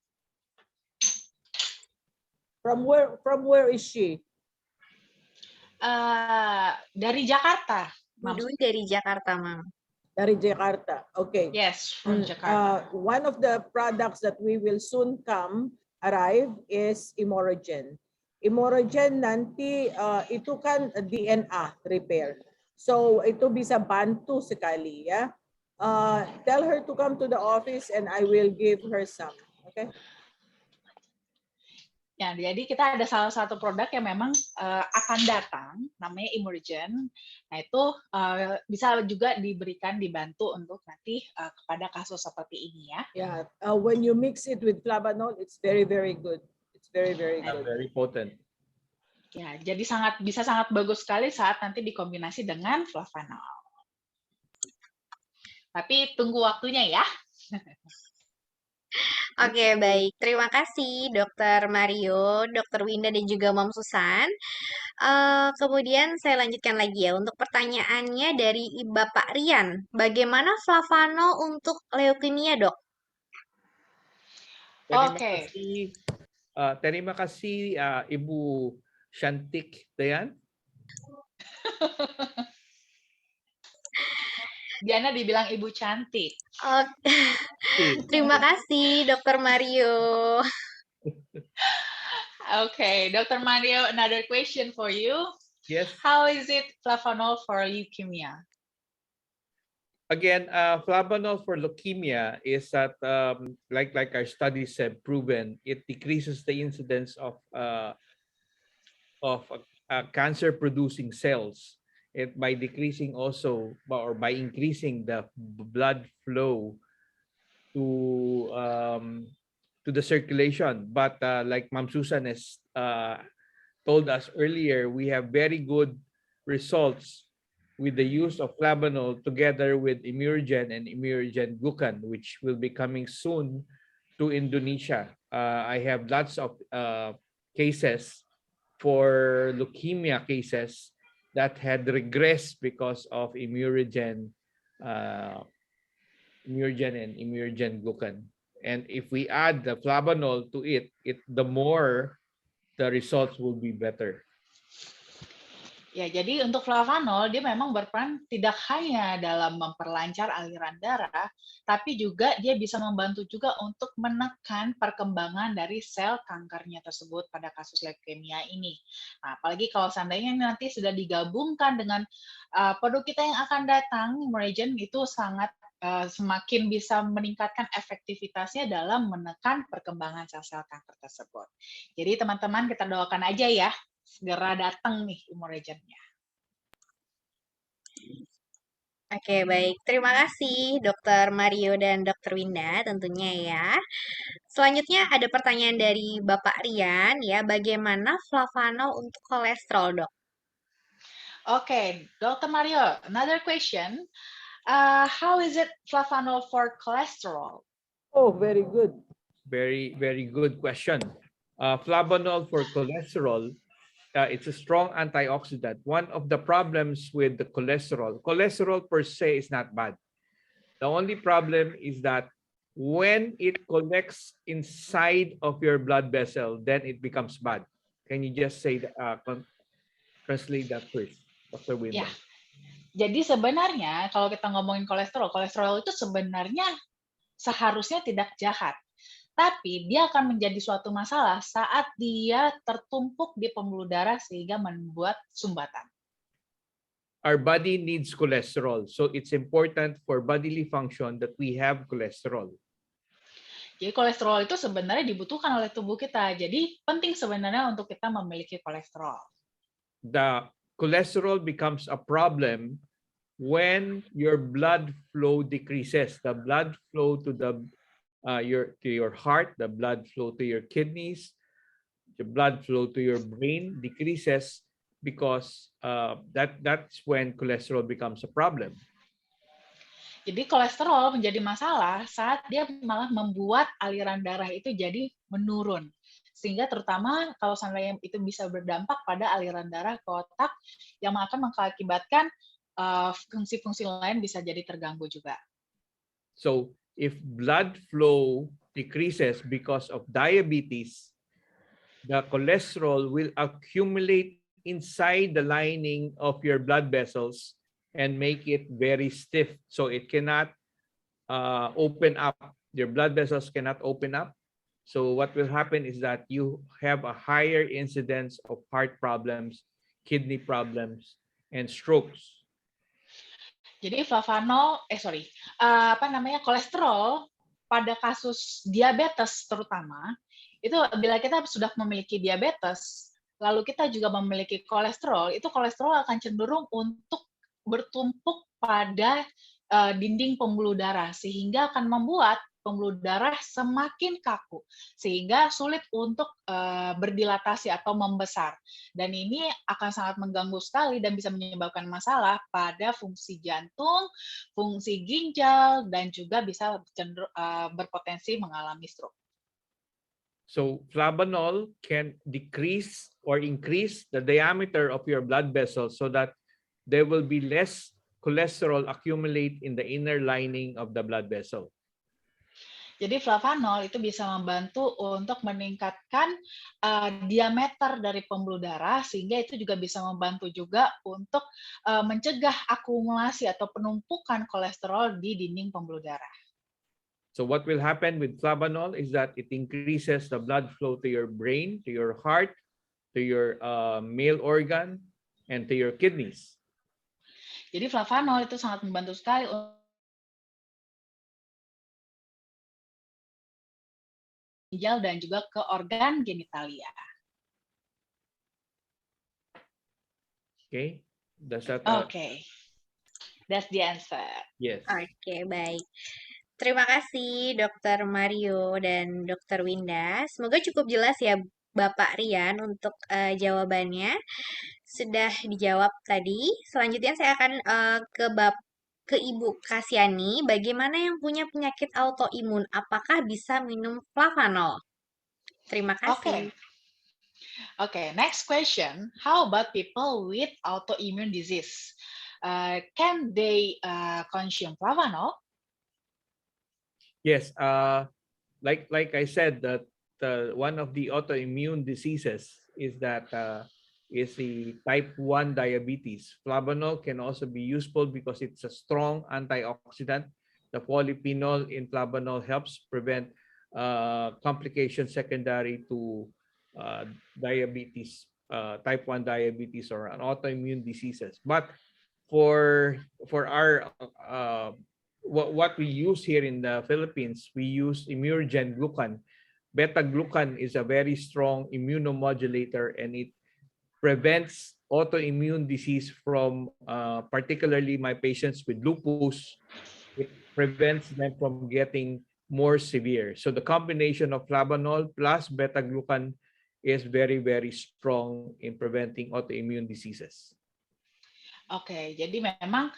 From where is she? Dari Jakarta, Mam. Dwi dari Jakarta, Mam. Dari Jakarta. Okay. Yes, from Jakarta. One of the products that we will soon arrive is Imorogen. Imorogen nanti itu kan DNA repair. So ito bisa bantu sekali ya. Tell her to come to the office and I will give her some. Okay? Ya, jadi kita ada salah satu produk yang memang akan datang, namanya Imorogen. Nah, itu bisa juga dibantu untuk nanti kepada kasus seperti ini ya. Yeah, when you mix it with flavanol, it's very, very good. It's very, very good. Very potent. Ya, jadi bisa sangat bagus sekali saat nanti dikombinasi dengan flavanol. Tapi tunggu waktunya ya. Oke, baik. Terima kasih Dokter Mario, Dokter Winda, dan juga Mom Susan. Kemudian saya lanjutkan lagi ya untuk pertanyaannya dari Bapak Rian. Bagaimana flavanol untuk leukemia, Dok? Oke. Terima kasih Ibu Shantik Dayan. Diana dibilang ibu cantik. Oke. Terima kasih Dokter Mario. Okay, Dr. Mario, another question for you. Yes. How is it flavanol for leukemia? Again, flavanol for leukemia is that, like our studies have proven, it decreases the incidence of cancer-producing cells. By decreasing also, or by increasing the blood flow to the circulation. But like Ma'am Susan has told us earlier, we have very good results with the use of flavanol together with Immurogen and Immurogen Glucan, which will be coming soon to Indonesia. I have lots of cases for leukemia cases that had regressed because of Immurogen and Immurogen Glucan. And if we add the flavanol to it, the more the results will be better. Ya, jadi untuk flavanol dia memang berperan tidak hanya dalam memperlancar aliran darah, tapi juga dia bisa membantu juga untuk menekan perkembangan dari sel kankernya tersebut pada kasus leukemia ini. Nah, apalagi kalau seandainya nanti sudah digabungkan dengan produk kita yang akan datang, Imorogen itu sangat semakin bisa meningkatkan efektivitasnya dalam menekan perkembangan sel-sel kanker tersebut. Jadi teman-teman kita doakan aja ya, segera datang nih Imorogennya. Oke, baik. Terima kasih Dokter Mario dan Dokter Winda tentunya ya. Selanjutnya ada pertanyaan dari Bapak Rian ya, bagaimana flavanol untuk kolesterol, Dok? Okay, Dr. Mario, another question. How is it flavanol for cholesterol? Oh, very good. Very, very good question. Flavanol for cholesterol, it's a strong antioxidant. One of the problems with the cholesterol per se is not bad. The only problem is that when it collects inside of your blood vessel, then it becomes bad. Can you just say that, translate that first, Dr. Winda? Ya, jadi sebenarnya kalau kita ngomongin kolesterol itu sebenarnya seharusnya tidak jahat. Tapi dia akan menjadi suatu masalah saat dia tertumpuk di pembuluh darah sehingga membuat sumbatan. Our body needs cholesterol, so it's important for bodily function that we have cholesterol. Jadi kolesterol itu sebenarnya dibutuhkan oleh tubuh kita. Jadi penting sebenarnya untuk kita memiliki kolesterol. The cholesterol becomes a problem when your blood flow decreases. The blood flow to your heart, the blood flow to your kidneys, the blood flow to your brain decreases because that's when cholesterol becomes a problem. Jadi kolesterol menjadi masalah saat dia malah membuat aliran darah itu jadi menurun. Sehingga terutama kalau seandainya itu bisa berdampak pada aliran darah ke otak yang akan mengakibatkan fungsi-fungsi lain bisa jadi terganggu juga. So if blood flow decreases because of diabetes, the cholesterol will accumulate inside the lining of your blood vessels and make it very stiff. So it cannot open up. Your blood vessels cannot open up. So what will happen is that you have a higher incidence of heart problems, kidney problems, and strokes. Jadi kolesterol pada kasus diabetes terutama, itu bila kita sudah memiliki diabetes, lalu kita juga memiliki kolesterol, itu kolesterol akan cenderung untuk bertumpuk pada dinding pembuluh darah, sehingga akan membuat pembuluh darah semakin kaku, sehingga sulit untuk berdilatasi atau membesar. Dan ini akan sangat mengganggu sekali dan bisa menyebabkan masalah pada fungsi jantung, fungsi ginjal, dan juga bisa berpotensi mengalami stroke. So flavanol can decrease or increase the diameter of your blood vessels so that there will be less cholesterol accumulate in the inner lining of the blood vessel. Jadi flavanol itu bisa membantu untuk meningkatkan diameter dari pembuluh darah, sehingga itu juga bisa membantu juga untuk mencegah akumulasi atau penumpukan kolesterol di dinding pembuluh darah. So what will happen with flavanol is that it increases the blood flow to your brain, to your heart, to your male organ, and to your kidneys. Jadi flavanol itu sangat membantu sekali ginjal dan juga ke organ genitalia. Okay, does that? Okay, that's the answer. Yes. Oke, baik. Terima kasih Dr. Mario dan Dr. Winda. Semoga cukup jelas ya Bapak Rian untuk jawabannya. Sudah dijawab tadi. Selanjutnya saya akan ke Ibu Kasyani. Bagaimana yang punya penyakit autoimun? Apakah bisa minum flavanol? Terima kasih. Okay, next question. How about people with autoimmune disease? Can they consume flavanol? Yes, like I said, that one of the autoimmune diseases is that is the type 1 diabetes. Flavanol can also be useful because it's a strong antioxidant. The polyphenol in flavanol helps prevent complications secondary to diabetes, type 1 diabetes or an autoimmune diseases. But for our what we use here in the Philippines, we use Immurgen glucan. Beta-glucan is a very strong immunomodulator, and it prevents autoimmune disease from, particularly my patients with lupus. It prevents them from getting more severe. So the combination of flavanol plus beta-glucan is very, very strong in preventing autoimmune diseases. Oke, jadi memang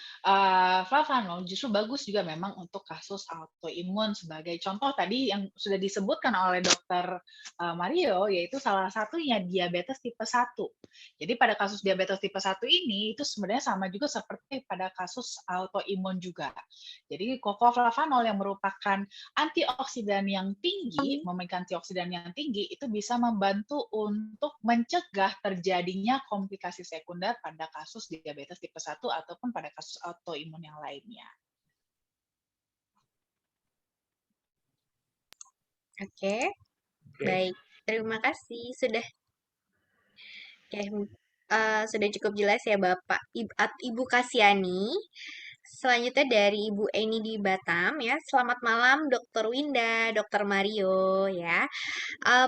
flavanol justru bagus juga memang untuk kasus autoimun. Sebagai contoh tadi yang sudah disebutkan oleh Dokter Mario, yaitu salah satunya diabetes tipe 1. Jadi pada kasus diabetes tipe 1 ini itu sebenarnya sama juga seperti pada kasus autoimun juga. Jadi flavanol yang merupakan antioksidan yang tinggi, memiliki antioksidan yang tinggi, itu bisa membantu untuk mencegah terjadinya komplikasi sekunder pada kasus diabetes tipe 1 ataupun pada kasus autoimun yang lainnya. Oke, baik. Terima kasih sudah cukup jelas ya Bapak Ibu Kasiani. Selanjutnya dari Ibu Eni di Batam ya. Selamat malam Dr. Winda, Dr. Mario ya.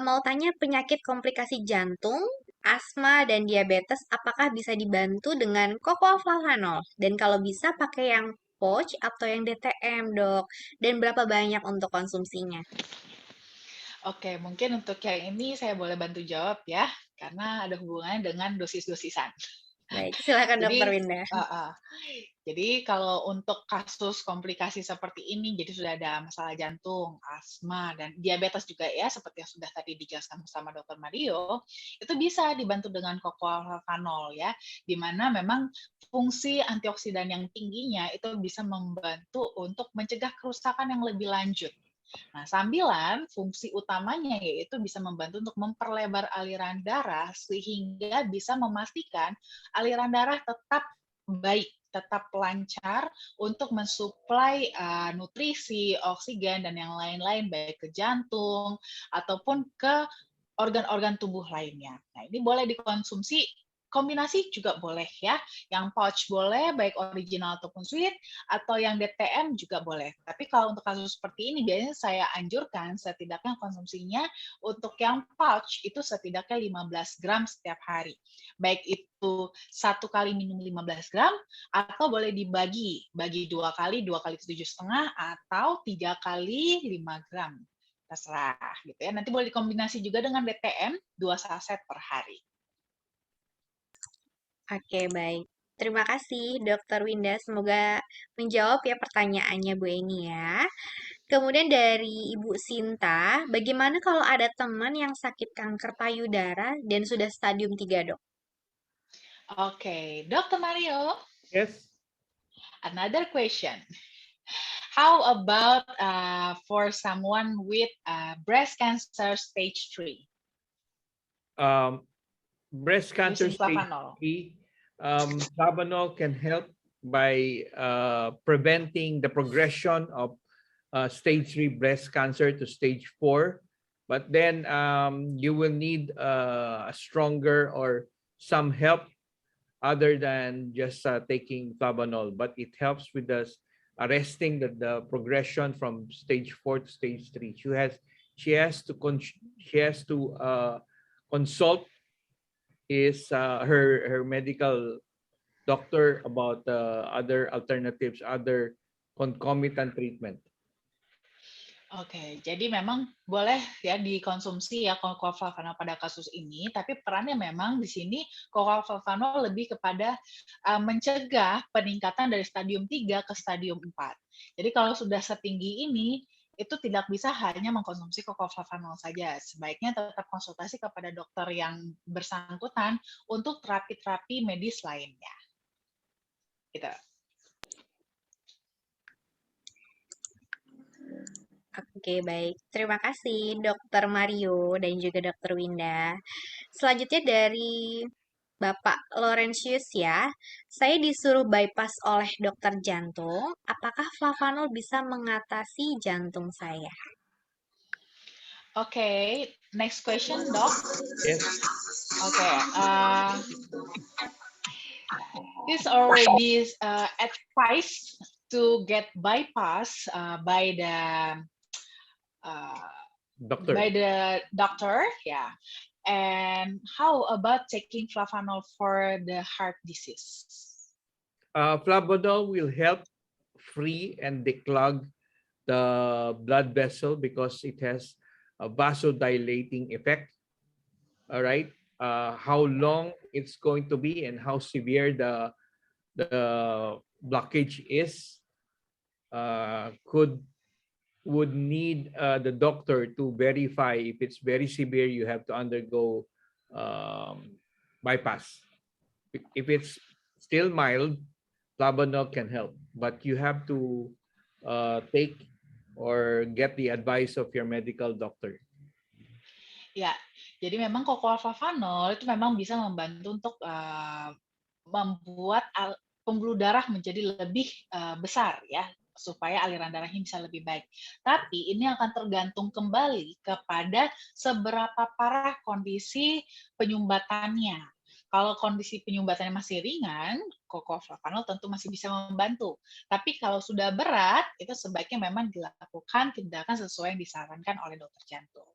Mau tanya penyakit komplikasi jantung, asma, dan diabetes apakah bisa dibantu dengan flavanol? Dan kalau bisa pakai yang pouch atau yang DTM, Dok? Dan berapa banyak untuk konsumsinya? Oke, mungkin untuk yang ini saya boleh bantu jawab ya, karena ada hubungannya dengan dosis-dosisan. Baik, silakan Dr. Jadi, Winda. jadi kalau untuk kasus komplikasi seperti ini, jadi sudah ada masalah jantung, asma, dan diabetes juga ya, seperti yang sudah tadi dijelaskan bersama Dr. Mario, itu bisa dibantu dengan flavanol ya, di mana memang fungsi antioksidan yang tingginya itu bisa membantu untuk mencegah kerusakan yang lebih lanjut. Nah, sambilan fungsi utamanya yaitu bisa membantu untuk memperlebar aliran darah sehingga bisa memastikan aliran darah tetap baik, tetap lancar untuk mensuplai nutrisi, oksigen, dan yang lain-lain baik ke jantung ataupun ke organ-organ tubuh lainnya. Nah, ini boleh dikonsumsi kombinasi juga boleh ya. Yang pouch boleh, baik original ataupun sweet, atau yang DTM juga boleh. Tapi kalau untuk kasus seperti ini, biasanya saya anjurkan setidaknya konsumsinya untuk yang pouch itu setidaknya 15 gram setiap hari. Baik itu 1 kali minum 15 gram, atau boleh bagi 2 kali 7,5, atau 3 kali 5 gram. Terserah gitu ya. Nanti boleh dikombinasi juga dengan DTM 2 saset per hari. Oke, baik. Terima kasih, Dr. Winda. Semoga menjawab ya pertanyaannya Bu Eni ya. Kemudian dari Ibu Sinta, bagaimana kalau ada teman yang sakit kanker payudara dan sudah stadium 3, Dok? Oke, Dr. Mario. Yes. Another question. How about for someone with breast cancer stage 3? Breast cancer Using stage flavanol. 3, flavanol can help by preventing the progression of stage 3 breast cancer to stage 4. But then you will need a stronger or some help other than just taking flavanol. But it helps with arresting the progression from stage 4 to stage 3. She has to consult her medical doctor about other alternatives, other concomitant treatment. Oke, jadi memang boleh ya dikonsumsi ya flavanol pada kasus ini, tapi perannya memang di sini flavanol lebih kepada mencegah peningkatan dari stadium 3 ke stadium 4. Jadi kalau sudah setinggi ini, itu tidak bisa hanya mengkonsumsi flavanol saja. Sebaiknya tetap konsultasi kepada dokter yang bersangkutan untuk terapi-terapi medis lainnya. Gitu. Oke, baik. Terima kasih Dr. Mario dan juga Dr. Winda. Selanjutnya dari Bapak Laurentius ya, saya disuruh bypass oleh dokter jantung. Apakah flavanol bisa mengatasi jantung saya? Okay, next question, Doc. Yes. Okay. This already advised to get bypass by the doctor, yeah. And how about taking flavanol for the heart disease? Flavanol will help free and declog the blood vessel because it has a vasodilating effect. All right. How long it's going to be and how severe the blockage is would need the doctor to verify. If it's very severe, you have to undergo bypass. If it's still mild, Flavanol can help, but you have to take or get the advice of your medical doctor. Ya, jadi memang cocoa flavanol itu memang bisa membantu untuk membuat pembuluh darah menjadi lebih besar ya, supaya aliran darahnya bisa lebih baik. Tapi ini akan tergantung kembali kepada seberapa parah kondisi penyumbatannya. Kalau kondisi penyumbatannya masih ringan, cocoa flavanol tentu masih bisa membantu. Tapi kalau sudah berat, itu sebaiknya memang dilakukan tindakan sesuai yang disarankan oleh dokter jantung.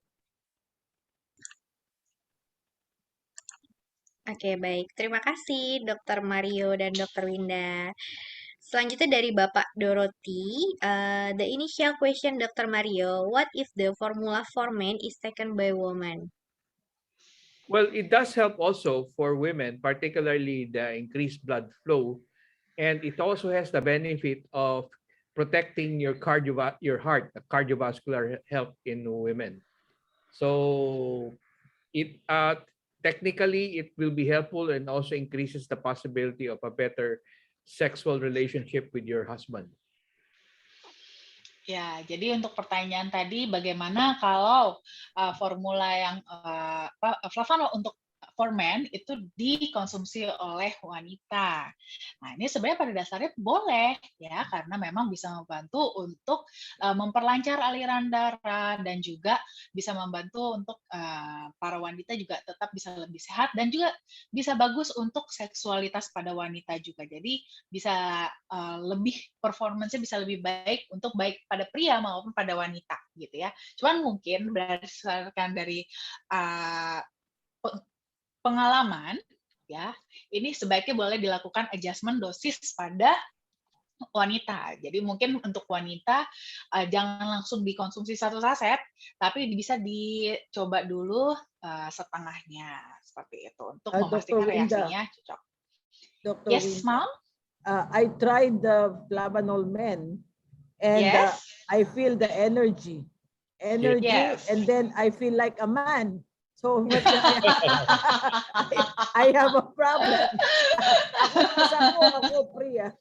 Oke, baik. Terima kasih Dr. Mario dan Dr. Winda. Selanjutnya dari Bapak Dorothy, the initial question Dr. Mario, what if the formula for men is taken by women? Well, it does help also for women, particularly the increased blood flow, and it also has the benefit of protecting your heart, the cardiovascular health in women. So it technically it will be helpful and also increases the possibility of a better sexual relationship with your husband. Ya, jadi untuk pertanyaan tadi, bagaimana kalau formula yang flavanol untuk for men itu dikonsumsi oleh wanita. Nah, ini sebenarnya pada dasarnya boleh ya, karena memang bisa membantu untuk memperlancar aliran darah dan juga bisa membantu untuk para wanita juga tetap bisa lebih sehat dan juga bisa bagus untuk seksualitas pada wanita juga. Jadi bisa lebih performance-nya bisa lebih baik untuk baik pada pria maupun pada wanita gitu ya. Cuman mungkin berdasarkan dari pengalaman ya, ini sebaiknya boleh dilakukan adjustment dosis pada wanita. Jadi mungkin untuk wanita jangan langsung dikonsumsi 1 saset, tapi bisa dicoba dulu setengahnya seperti itu untuk memastikan reaksinya cocok. Dr. Yes, Mom? I tried the Flavanol Men and Yes. I feel the energy, Yes. and then I feel like a man. So I have a problem. Ako priya.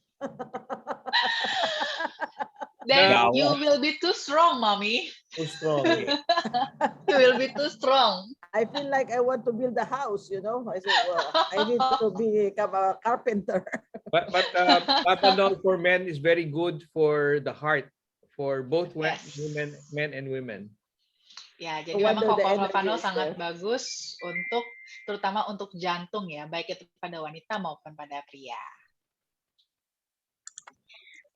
Then you will be too strong, mommy. Too strong. You will be too strong. I feel like I want to build a house, you know. I said, well, I need to become a carpenter. But Flavanol for men is very good for the heart, for both women, men and women. Ya, jadi memang cocoa flavanol sangat bagus untuk terutama untuk jantung ya, baik itu pada wanita maupun pada pria.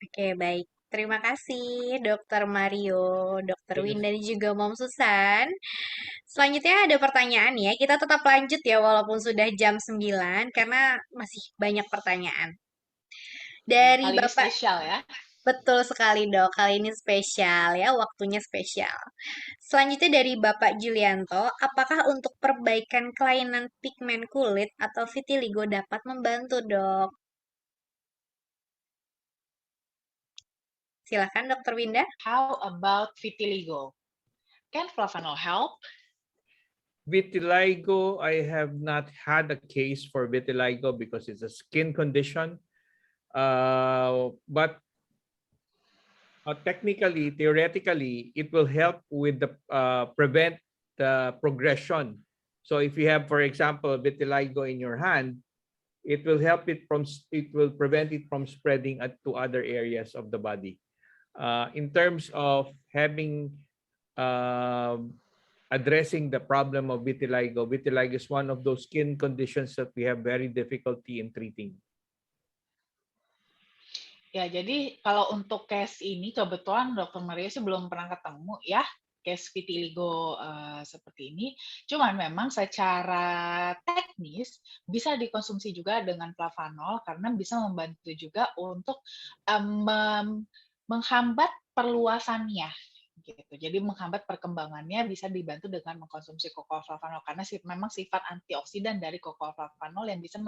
Oke, baik. Terima kasih Dr. Mario, Dr. Winda dan juga Mom Susan. Selanjutnya ada pertanyaan ya. Kita tetap lanjut ya walaupun sudah jam 9 karena masih banyak pertanyaan. Dari Kali ini Bapak spesial ya. Betul sekali dok, kali ini spesial ya, waktunya spesial. Selanjutnya dari Bapak Julianto, apakah untuk perbaikan kelainan pigmen kulit atau vitiligo dapat membantu dok? Silakan Dr. Winda. How about vitiligo? Can flavanol help? Vitiligo, I have not had a case for vitiligo because it's a skin condition. But technically, theoretically, it will help with the prevent the progression. So if you have, for example, vitiligo in your hand, it will prevent it from spreading to other areas of the body. In terms of having addressing the problem of vitiligo, vitiligo is one of those skin conditions that we have very difficulty in treating. Ya, jadi kalau untuk case ini kebetulan Dr. Maria sih belum pernah ketemu ya case vitiligo seperti ini. Cuman memang secara teknis bisa dikonsumsi juga dengan flavanol karena bisa membantu juga untuk menghambat perluasannya. Gitu. Jadi menghambat perkembangannya bisa dibantu dengan mengkonsumsi kokoflavanol karena memang sifat antioksidan dari kokoflavanol yang bisa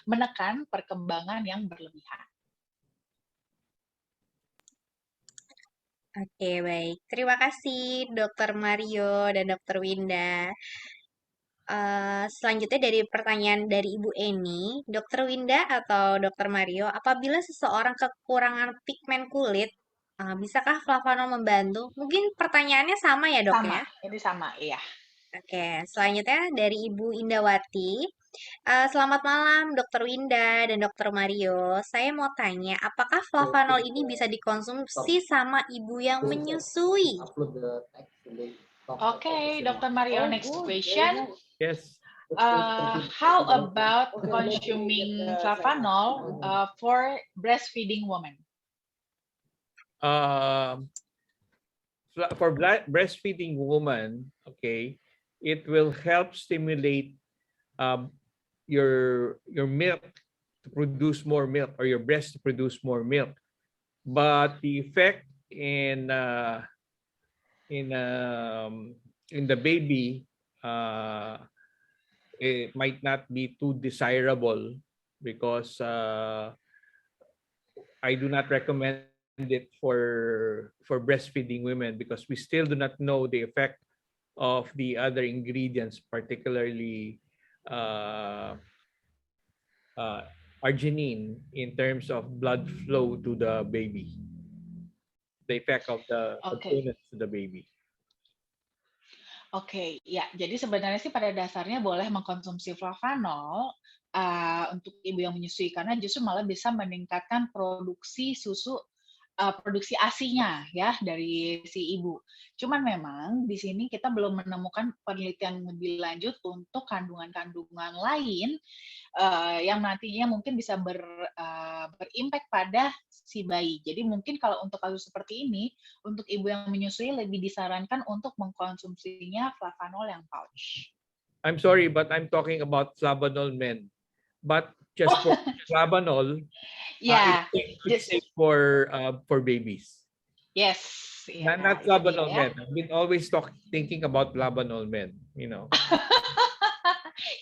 menekan perkembangan yang berlebihan. Oke, baik. Terima kasih Dokter Mario dan Dokter Winda. Selanjutnya dari pertanyaan dari Ibu Eni, Dokter Winda atau Dokter Mario, apabila seseorang kekurangan pigmen kulit, bisakah flavanol membantu? Mungkin pertanyaannya sama ya dok Sama, ya? ini sama, iya. Oke, selanjutnya dari Ibu Indawati. Selamat malam Dokter Winda dan Dokter Mario. Saya mau tanya, apakah flavanol ini bisa dikonsumsi sama ibu yang menyusui? Okay, Dr. Mario, next good. question. Yes. How about consuming flavanol for breastfeeding women? For breastfeeding woman, okay, it will help stimulate your milk to produce more milk, or your breast to produce more milk. But the effect in the baby, it might not be too desirable because I do not recommend it for breastfeeding women, because we still do not know the effect of the other ingredients, particularly arginine, in terms of blood flow to the baby, the effect of the components to the baby. Oke, ya. Jadi sebenarnya sih pada dasarnya boleh mengkonsumsi flavanol untuk ibu yang menyusui karena justru malah bisa meningkatkan produksi susu, produksi ASI-nya ya dari si ibu. Cuman memang di sini kita belum menemukan penelitian lebih lanjut untuk kandungan-kandungan lain yang nantinya mungkin bisa berimpact pada si bayi. Jadi mungkin kalau untuk kasus seperti ini, untuk ibu yang menyusui lebih disarankan untuk mengkonsumsinya flavanol yang pouch. I'm sorry, but I'm talking about flavanol men. But just for flavanol, Yeah, it's safe for babies. Yes. Yeah, Not flavanol men. I've been always thinking about flavanol men. You know.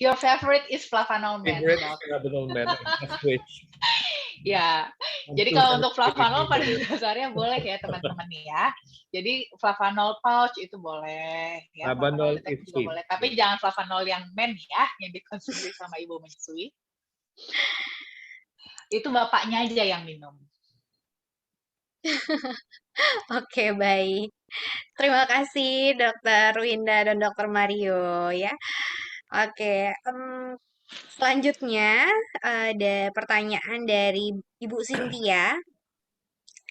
Your favorite is flavanol men. Favorite is flavanol men. Switch. Ya, jadi kalau untuk flavanol pada dasarnya boleh ya teman-teman ya. Jadi flavanol pouch itu boleh ya. Flavanol juga boleh. Tapi jangan flavanol yang men ya, yang dikonsumsi sama ibu menyusui. Itu bapaknya aja yang minum. Oke, baik. Terima kasih Dokter Winda dan Dokter Mario ya. Oke, selanjutnya ada pertanyaan dari Ibu Cynthia.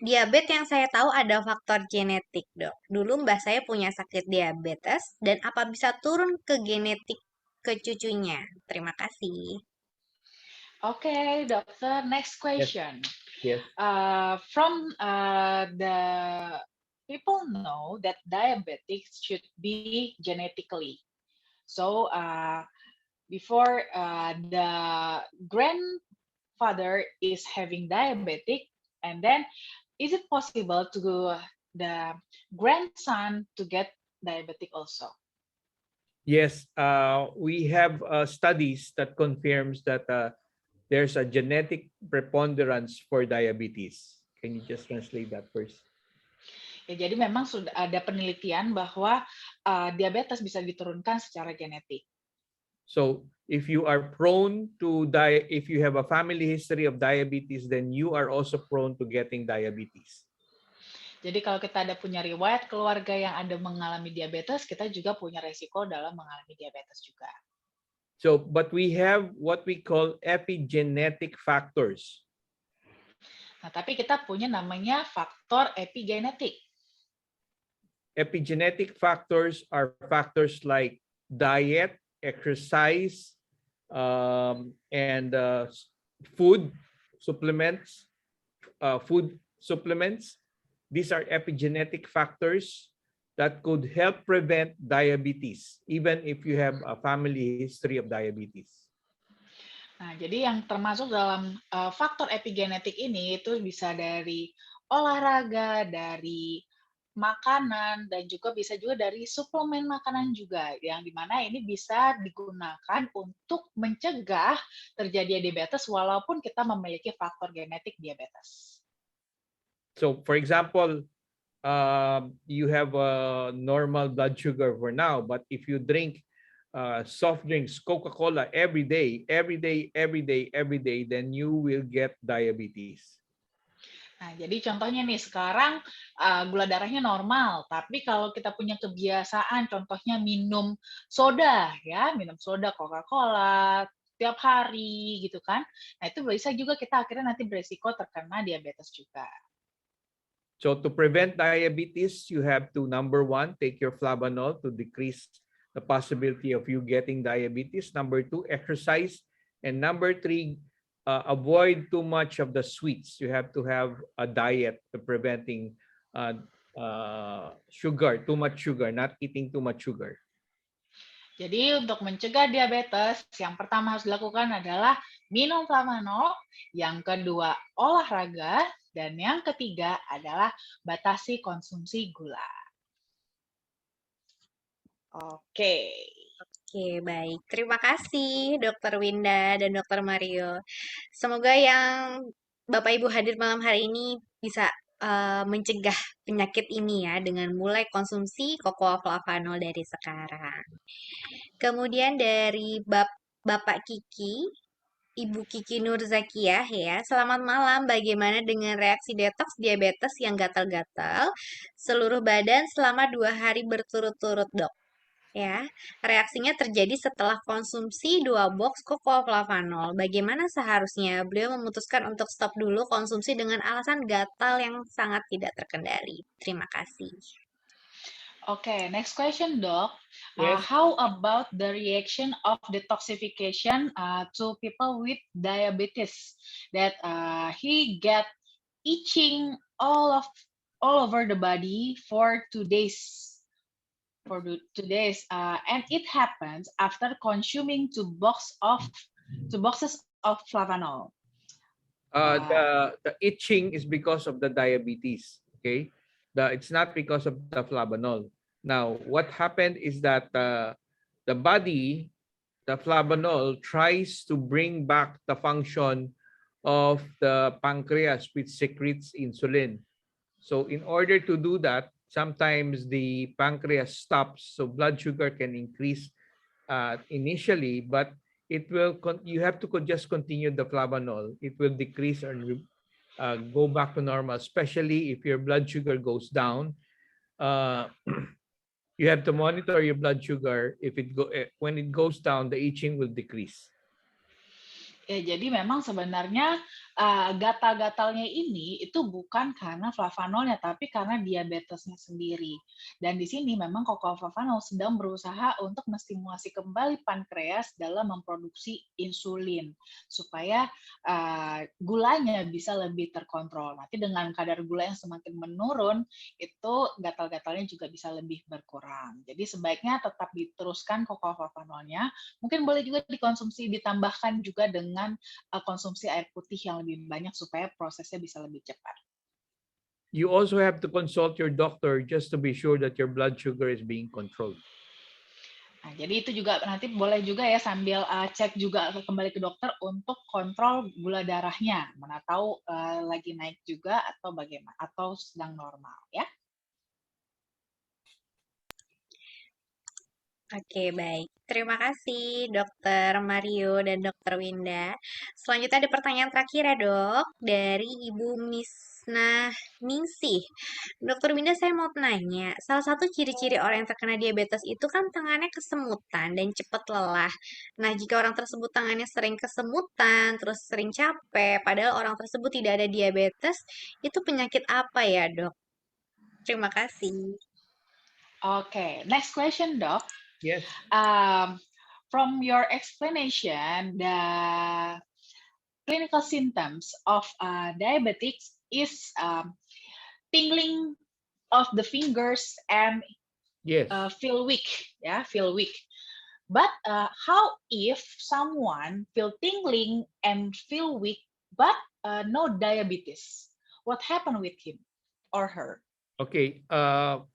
Diabetes yang saya tahu ada faktor genetik, dok. Dulu mbah saya punya sakit diabetes, dan apa bisa turun ke genetik ke cucunya? Terima kasih. Okay, doctor. Next question. Yes. From the people know that diabetics should be genetically. So before the grandfather is having diabetic, and then is it possible to the grandson to get diabetic also? Yes, we have studies that confirms that there's a genetic preponderance for diabetes. Can you just translate that first? Ya, jadi memang sudah ada penelitian bahwa diabetes bisa diturunkan secara genetik. So if you are prone to die, if you have a family history of diabetes, then you are also prone to getting diabetes. Jadi kalau kita ada punya riwayat keluarga yang ada mengalami diabetes, kita juga punya resiko dalam mengalami diabetes juga. So, but we have what we call epigenetic factors. Nah, tapi kita punya namanya faktor epigenetik. Epigenetic factors are factors like diet, exercise, and food supplements. These are epigenetic factors that could help prevent diabetes, even if you have a family history of diabetes. Nah, jadi yang termasuk dalam faktor epigenetik ini itu bisa dari olahraga, dari makanan, dan juga bisa juga dari suplemen makanan juga, yang dimana ini bisa digunakan untuk mencegah terjadi diabetes walaupun kita memiliki faktor genetik diabetes. So, for example, you have a normal blood sugar for now, but if you drink soft drinks, Coca-Cola every day, then you will get diabetes. Nah, jadi contohnya nih sekarang gula darahnya normal, tapi kalau kita punya kebiasaan, contohnya minum soda, ya, minum soda Coca-Cola tiap hari gitu kan, nah itu bisa juga kita akhirnya nanti beresiko terkena diabetes juga. So to prevent diabetes, you have to, number one, take your Flavanol to decrease the possibility of you getting diabetes. Number two, exercise. And number three, avoid too much of the sweets. You have to have a diet to preventing sugar, too much sugar, not eating too much sugar. Jadi untuk mencegah diabetes, yang pertama harus dilakukan adalah minum Flavanol, yang kedua olahraga, dan yang ketiga adalah batasi konsumsi gula. Oke. Oke, baik. Terima kasih Dokter Winda dan Dokter Mario. Semoga yang Bapak Ibu hadir malam hari ini bisa mencegah penyakit ini ya dengan mulai konsumsi Cocoa Flavanol dari sekarang. Kemudian dari Bapak Kiki, Ibu Kiki Nurzakiah ya. Selamat malam. Bagaimana dengan reaksi detox diabetes yang gatal-gatal seluruh badan selama 2 hari berturut-turut, Dok? Ya, reaksinya terjadi setelah konsumsi 2 box Cocoa Flavanol. Bagaimana seharusnya? Beliau memutuskan untuk stop dulu konsumsi dengan alasan gatal yang sangat tidak terkendali. Terima kasih. Okay, next question, Doc. Yes. How about the reaction of detoxification to people with diabetes that he get itching all over the body for 2 days? And it happens after consuming 2 boxes of Flavanol. The itching is because of the diabetes. Okay, it's not because of the Flavanol. Now, what happened is that the body, the Flavanol, tries to bring back the function of the pancreas, which secretes insulin. So in order to do that, sometimes the pancreas stops, so blood sugar can increase initially, but it will. You have to just continue the Flavanol. It will decrease and go back to normal, especially if your blood sugar goes down. You have to monitor your blood sugar. When it goes down, the itching will decrease. Ya, jadi memang sebenarnya gatal-gatalnya ini itu bukan karena flavanolnya, tapi karena diabetesnya sendiri. Dan di sini memang Cocoa Flavanol sedang berusaha untuk menstimulasi kembali pankreas dalam memproduksi insulin supaya gulanya bisa lebih terkontrol. Nanti dengan kadar gula yang semakin menurun, itu gatal-gatalnya juga bisa lebih berkurang. Jadi sebaiknya tetap diteruskan Cocoa Flavanolnya. Mungkin boleh juga dikonsumsi, ditambahkan juga dengan konsumsi air putih yang lebih banyak supaya prosesnya bisa lebih cepat. You also have to consult your doctor just to be sure that your blood sugar is being controlled. Nah, jadi itu juga nanti boleh juga ya sambil cek juga kembali ke dokter untuk kontrol gula darahnya, mana tahu lagi naik juga atau bagaimana atau sedang normal ya. Oke, baik. Terima kasih Dokter Mario dan Dokter Winda. Selanjutnya ada pertanyaan terakhir ya, Dok, dari Ibu Misnah Ningsih. Dokter Winda, saya mau nanya, salah satu ciri-ciri orang yang terkena diabetes itu kan tangannya kesemutan dan cepat lelah. Nah, jika orang tersebut tangannya sering kesemutan, terus sering capek, padahal orang tersebut tidak ada diabetes, itu penyakit apa ya, Dok? Terima kasih. Okay, next question, Doc. Yes. From your explanation, the clinical symptoms of diabetics is tingling of the fingers and Yes. feel weak, yeah, feel weak. But how if someone feel tingling and feel weak but no diabetes? what happened with him or her? Okay,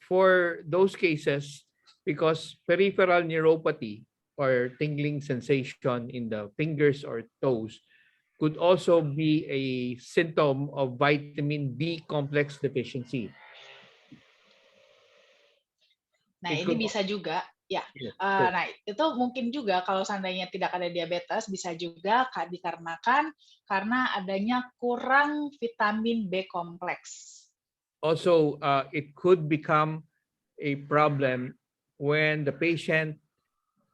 for those cases, because peripheral neuropathy or tingling sensation in the fingers or toes could also be a symptom of vitamin B complex deficiency. Nah, It ini could, bisa juga, ya. yes, sure. Nah, itu mungkin juga kalau seandainya tidak ada diabetes, bisa juga dikarenakan karena adanya kurang vitamin B kompleks. Also, it could become a problem when the patient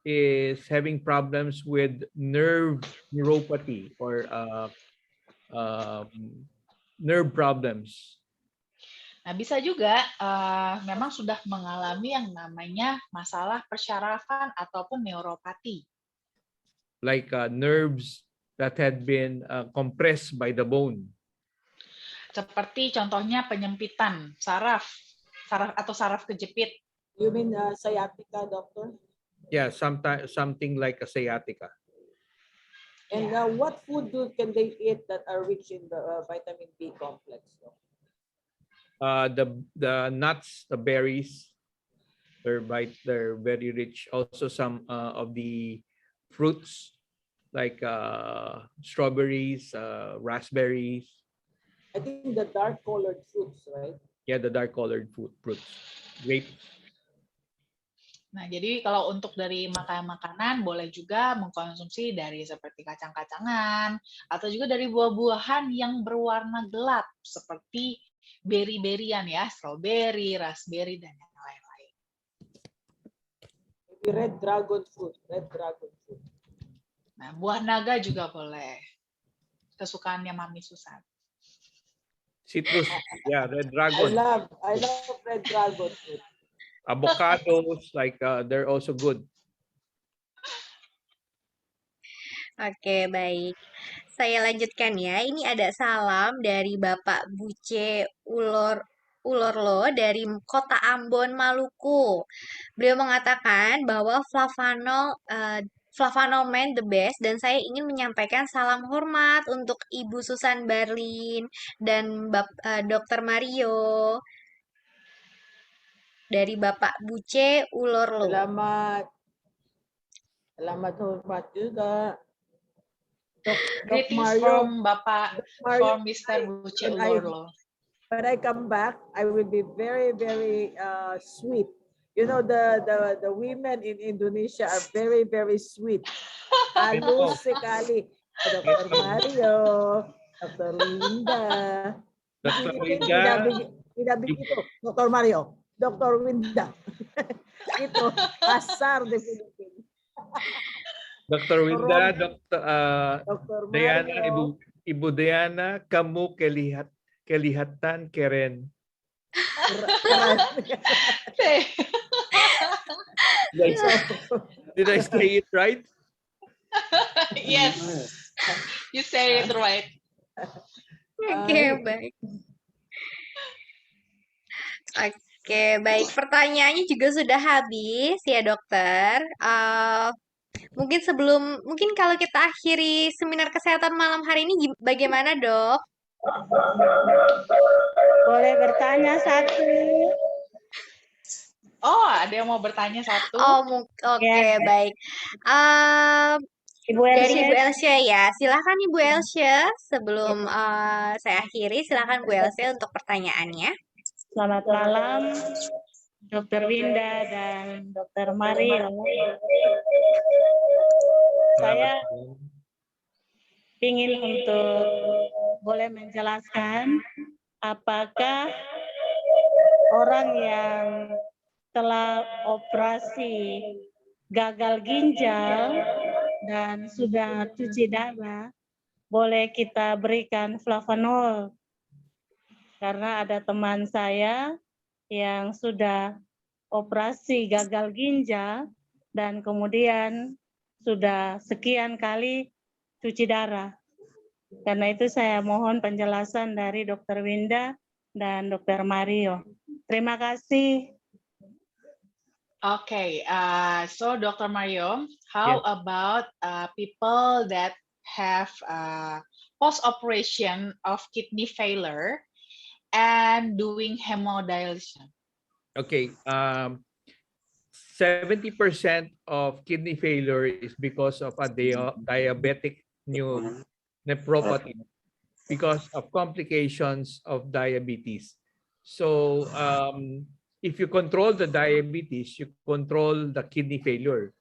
is having problems with nerve neuropathy or nerve problems. Nah, bisa juga memang sudah mengalami yang namanya masalah persyarafan ataupun neuropati. Like nerves that had been compressed by the bone. Seperti contohnya penyempitan saraf atau saraf kejepit. You mean sciatica, doctor? Yeah, something like a sciatica. And what food can they eat that are rich in the vitamin B complex? The nuts, the berries, they're very rich. Also, some of the fruits like strawberries, raspberries. I think the dark colored fruits, right? Yeah, the dark colored fruits, grapes. Nah, jadi kalau untuk dari makanan boleh juga mengkonsumsi dari seperti kacang-kacangan atau juga dari buah-buahan yang berwarna gelap seperti beri-berian ya, strawberry, raspberry dan yang lain-lain. Red dragon fruit. Nah, buah naga juga boleh. Kesukaannya Mami Susan. Citrus, yeah, red dragon. I love red dragon fruit. Avocados, like they're also good. Oke, baik. Saya lanjutkan ya. Ini ada salam dari Bapak Buce Ulorlo dari Kota Ambon, Maluku. Beliau mengatakan bahwa Flavanomen the best dan saya ingin menyampaikan salam hormat untuk Ibu Susan Barlin dan Dr. Mario dari Bapak Buce Ulorlo. Selamat hormat juga. Greetings from Bapak, from Mr. Buce Ulorlo. When I come back, I will be very, very sweet. You know, the women in Indonesia are very, very sweet. Halus sekali. Dr. Mario, Dr. Winda. Dr. Winda. Tidak begitu, Dr. Mario. Dr. Winda. Itu kasar di Filipina. Dr. Winda, Dr. Diana, Ibu Diana, kamu kelihatan keren. Did I say it right? Yes, you say it right. Oke, baik. Oke, baik. Pertanyaannya juga sudah habis ya, dokter. Mungkin kalau kita akhiri seminar kesehatan malam hari ini bagaimana, Dok? Boleh bertanya satu. Oh, ada yang mau bertanya satu? Oh, oke, baik. Dari Ibu Elsia ya. Silakan Ibu Elsia. Sebelum saya akhiri, silakan Bu Elsia untuk pertanyaannya. Selamat malam, Dr. Winda dan Dr. Mario. Saya ingin untuk boleh menjelaskan apakah orang yang telah operasi gagal ginjal dan sudah cuci darah boleh kita berikan flavanol, karena ada teman saya yang sudah operasi gagal ginjal dan kemudian sudah sekian kali cuci darah. Karena itu saya mohon penjelasan dari Dr. Winda dan Dr. Mario. Terima kasih. Okay, so Dr. Mario, how about people that have post-operation of kidney failure and doing hemodilution. Okay. 70% of kidney failure is because of a diabetic nephropathy, because of complications of diabetes. So if you control the diabetes, you control the kidney failure.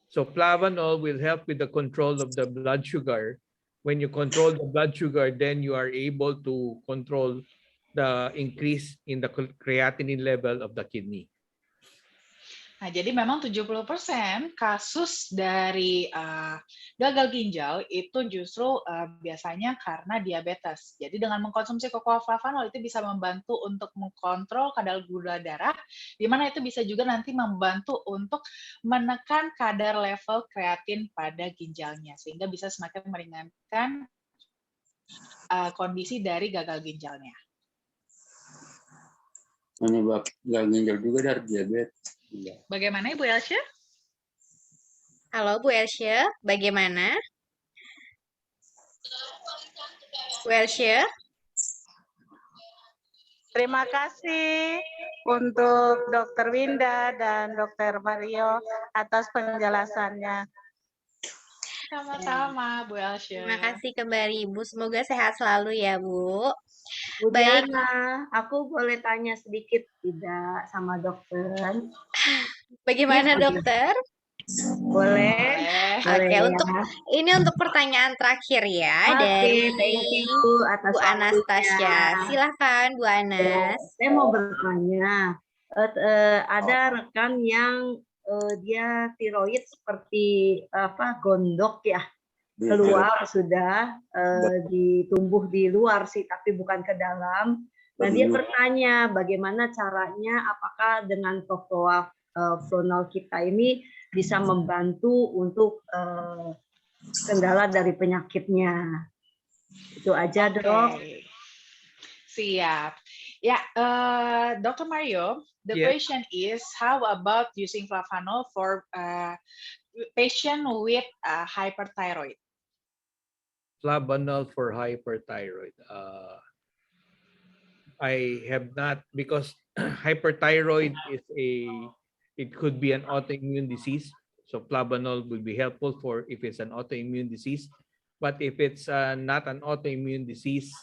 So Flavanol will help with the control of the blood sugar. When you control the blood sugar, then you are able to control the increase in the creatinine level of the kidney. Nah, jadi memang 70% kasus dari gagal ginjal itu justru biasanya karena diabetes. Jadi dengan mengkonsumsi cocoa flavanol itu bisa membantu untuk mengkontrol kadar gula darah, di mana itu bisa juga nanti membantu untuk menekan kadar level kreatin pada ginjalnya, sehingga bisa semakin meringankan kondisi dari gagal ginjalnya. Menyebab gagal ginjal juga dari diabetes. Bagaimana Ibu Elsya? Halo Bu Elsya, bagaimana? Bu Elsya? Terima kasih untuk Dr. Winda dan Dr. Mario atas penjelasannya. Sama-sama Bu Elsya. Terima kasih kembali Ibu, semoga sehat selalu ya Bu. Bu Baik. Diana, aku boleh tanya sedikit tidak sama dokter? Bagaimana Ya, dokter? Boleh. Oke, Boleh, untuk ya. ini untuk pertanyaan terakhir ya Oke, dari thank you atas Bu Anastasia. waktunya. Silahkan Bu Anas. Saya mau bertanya, ada rekan yang dia tiroid seperti gondok ya, keluar sudah ditumbuh di luar sih, tapi bukan ke dalam. Nah dia bertanya bagaimana caranya, apakah dengan cocoa flavanol kita ini bisa membantu untuk kendala dari penyakitnya. Itu aja dok. Siap. Ya, Dr. Mario, the Yes. question is, how about using flavanol for patient with hyperthyroid? Flavanol for hyperthyroid. I have not, because hyperthyroid is it could be an autoimmune disease. So flavanol would be helpful for if it's an autoimmune disease. But if it's not an autoimmune disease,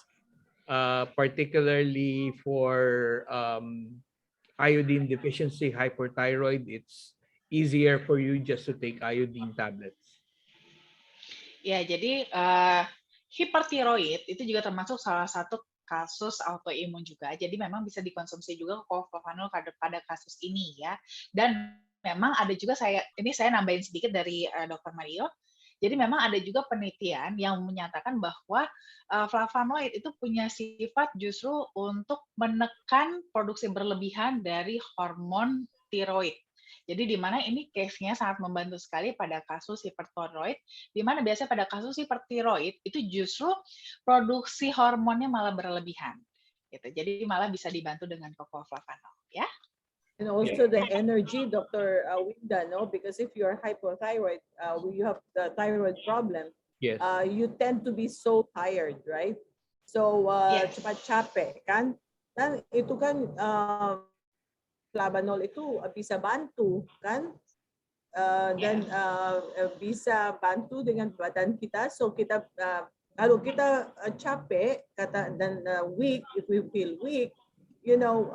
particularly for iodine deficiency hyperthyroid, it's easier for you just to take iodine tablets. Ya, jadi hipertiroid itu juga termasuk salah satu kasus autoimun juga. Jadi memang bisa dikonsumsi juga cocoa flavanol pada kasus ini ya. Dan memang ada juga saya nambahin sedikit dari Dr. Mario. Jadi memang ada juga penelitian yang menyatakan bahwa flavonoid itu punya sifat justru untuk menekan produksi berlebihan dari hormon tiroid. Jadi di mana ini case-nya sangat membantu sekali pada kasus hipertiroid, di mana biasanya pada kasus hipertiroid itu justru produksi hormonnya malah berlebihan. Gitu. Jadi malah bisa dibantu dengan cocoa flavanol, ya. And also the energy, Dr. Winda, no? Because if you're hypothyroid, you have the thyroid problem, Yes. You tend to be so tired, right? So, Yes. cepat capek, kan? Dan itu kan, flavanol itu bisa bantu, kan? Dan bisa bantu dengan badan kita, so kita, kalau kita capek, dan weak, if we feel weak, you know,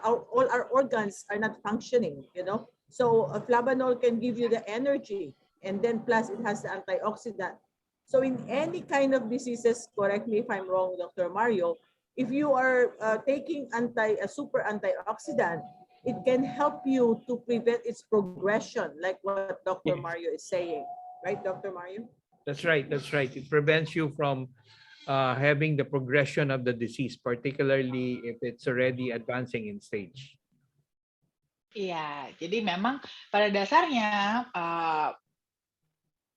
all our organs are not functioning, you know. So flavanol can give you the energy, and then plus it has the antioxidant. So in any kind of diseases, correct me if I'm wrong, Dr. Mario, if you are taking a super antioxidant, it can help you to prevent its progression, like what Dr. Yes. Mario is saying, right, Dr. Mario? That's right. That's right. It prevents you from having the progression of the disease, particularly if it's already advancing in stage. Iya, jadi memang pada dasarnya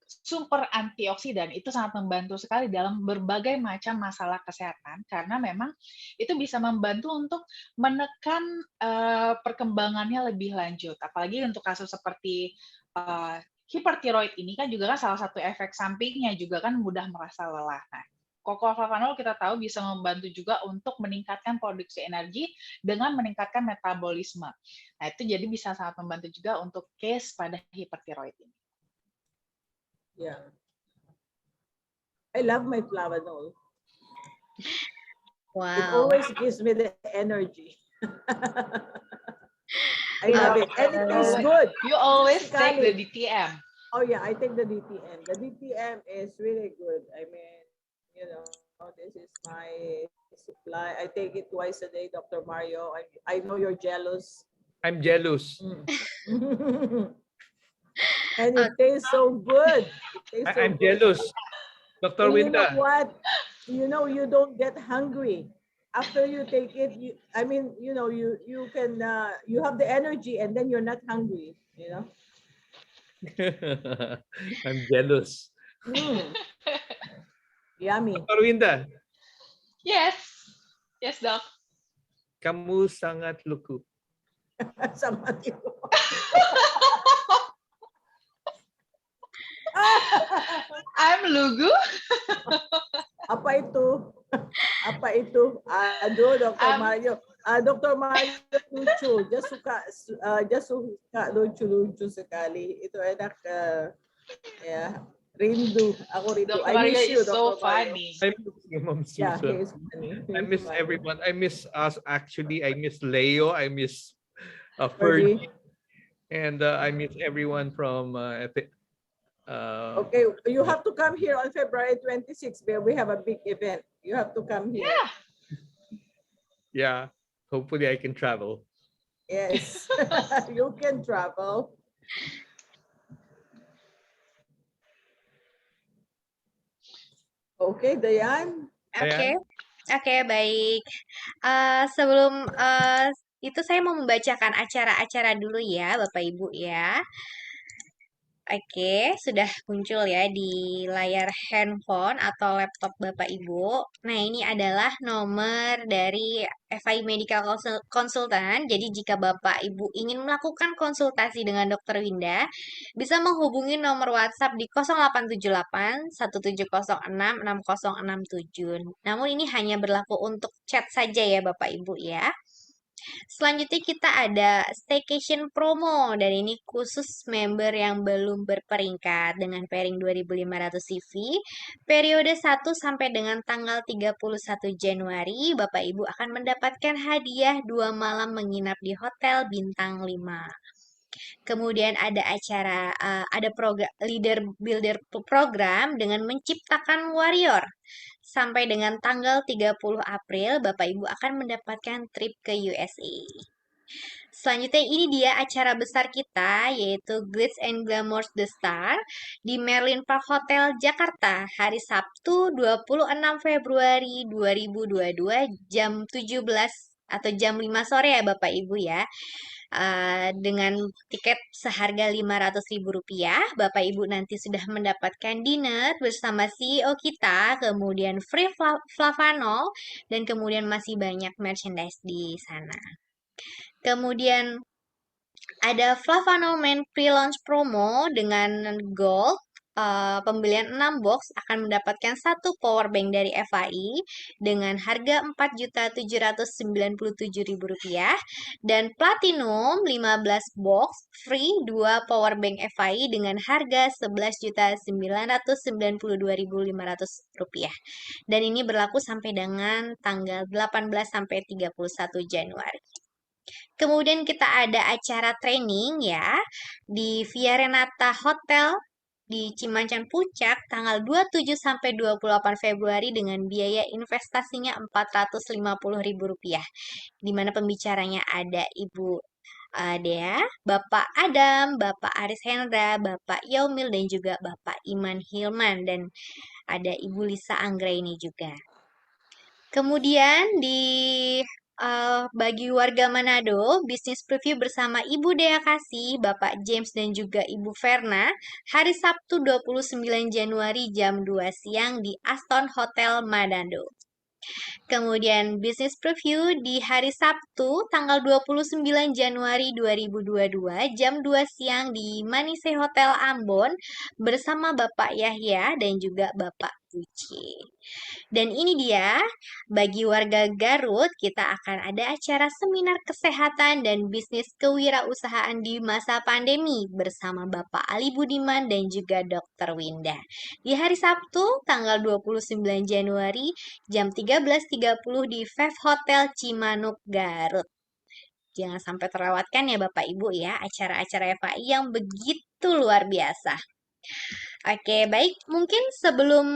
super antioksidan itu sangat membantu sekali dalam berbagai macam masalah kesehatan, karena memang itu bisa membantu untuk menekan perkembangannya lebih lanjut. Apalagi untuk kasus seperti hipertiroid ini kan juga kan salah satu efek sampingnya juga kan mudah merasa lelah. Nah, Cocoa flavanol kita tahu bisa membantu juga untuk meningkatkan produksi energi dengan meningkatkan metabolisme. Nah, itu jadi bisa sangat membantu juga untuk case pada hipertiroid ini. Yeah. I love my flavanol. It Wow. always gives me the energy. I love it. And it tastes good. You always take the Sekali. DTM. Oh yeah, I take the DTM. The DTM is really good. I mean, you know, this is my supply. I take it twice a day, Dr. Mario. I know you're jealous. I'm jealous. And it tastes so good. It tastes so I'm good. jealous. Dr. And you know Winda, what? You know, you don't get hungry after you take it. I mean, you know, you can you have the energy, and then you're not hungry. You know. I'm jealous. Yummy. Dr. Winda, Yes. Yes, Doc. kamu sangat lucu. Sama tiko. I'm lugu. Apa itu? Apa itu? Aduh, Dr. Mario. Dr. Mario lucu. Just suka lucu-lucu sekali. Itu enak. Ya, rindu. Aku rindu. Dr. I Mario miss you, is so Dr. Mario. funny. I miss you, Ma'am Yeah, Susan. he is funny. I miss everyone. I miss us actually. I miss Leo. I miss Ferdy. Ferdy. And I miss everyone from Okay, you have to come here on February 26th. We have a big event. You have to come here. Yeah. yeah. Hopefully I can travel. Yes, you can travel. Okay, Dayan. Oke, baik. Sebelum itu saya mau membacakan acara-acara dulu ya, Bapak Ibu ya. Oke, sudah muncul ya di layar handphone atau laptop Bapak Ibu. Nah, ini adalah nomor dari FI Medical Consultant. Jadi, jika Bapak Ibu ingin melakukan konsultasi dengan Dr. Winda, bisa menghubungi nomor WhatsApp di 0878 1706 6067. Namun, ini hanya berlaku untuk chat saja ya, Bapak Ibu ya. Selanjutnya kita ada staycation promo dan ini khusus member yang belum berperingkat dengan pairing 2.500 CV. Periode 1 sampai dengan tanggal 31 Januari, Bapak Ibu akan mendapatkan hadiah 2 malam menginap di Hotel Bintang 5. Kemudian ada acara, ada program leader builder program dengan menciptakan warrior. Sampai dengan tanggal 30 April, Bapak Ibu akan mendapatkan trip ke USA. Selanjutnya ini dia acara besar kita, yaitu Glitz and Glamours The Star di Merlin Park Hotel, Jakarta, hari Sabtu 26 Februari 2022 jam 17 atau jam 5 sore ya Bapak Ibu ya. Dengan tiket seharga Rp500.000, Bapak Ibu nanti sudah mendapatkan dinner bersama CEO kita, kemudian free flavanol, dan kemudian masih banyak merchandise di sana. Kemudian ada Flavanol Men Pre-Launch Promo dengan Gold. Pembelian 6 box akan mendapatkan 1 power bank dari FAI dengan harga Rp4.797.000 dan Platinum 15 box free 2 power bank FAI dengan harga Rp11.992.500 dan ini berlaku sampai dengan tanggal 18 sampai 31 Januari. Kemudian kita ada acara training ya di Via Renata Hotel di Cimacan Puncak tanggal 27 sampai 28 Februari dengan biaya investasinya Rp450.000. Di mana pembicaranya ada Ibu Dea, Bapak Adam, Bapak Aris Hendra, Bapak Yaumil dan juga Bapak Iman Hilman dan ada Ibu Lisa Anggraini juga. Kemudian bagi warga Manado, bisnis preview bersama Ibu Dea Kasih, Bapak James dan juga Ibu Verna, hari Sabtu 29 Januari jam 2 siang di Aston Hotel Manado. Kemudian bisnis preview di hari Sabtu tanggal 29 Januari 2022 jam 2 siang di Manise Hotel Ambon bersama Bapak Yahya dan juga Bapak suci. Dan ini dia, bagi warga Garut, kita akan ada acara seminar kesehatan dan bisnis kewirausahaan di masa pandemi bersama Bapak Ali Budiman dan juga Dr. Winda. Di hari Sabtu, tanggal 29 Januari, jam 13.30 di Vev Hotel Cimanuk, Garut. Jangan sampai terlewatkan ya Bapak Ibu ya, acara-acara FAI yang begitu luar biasa. Oke, baik. Mungkin sebelum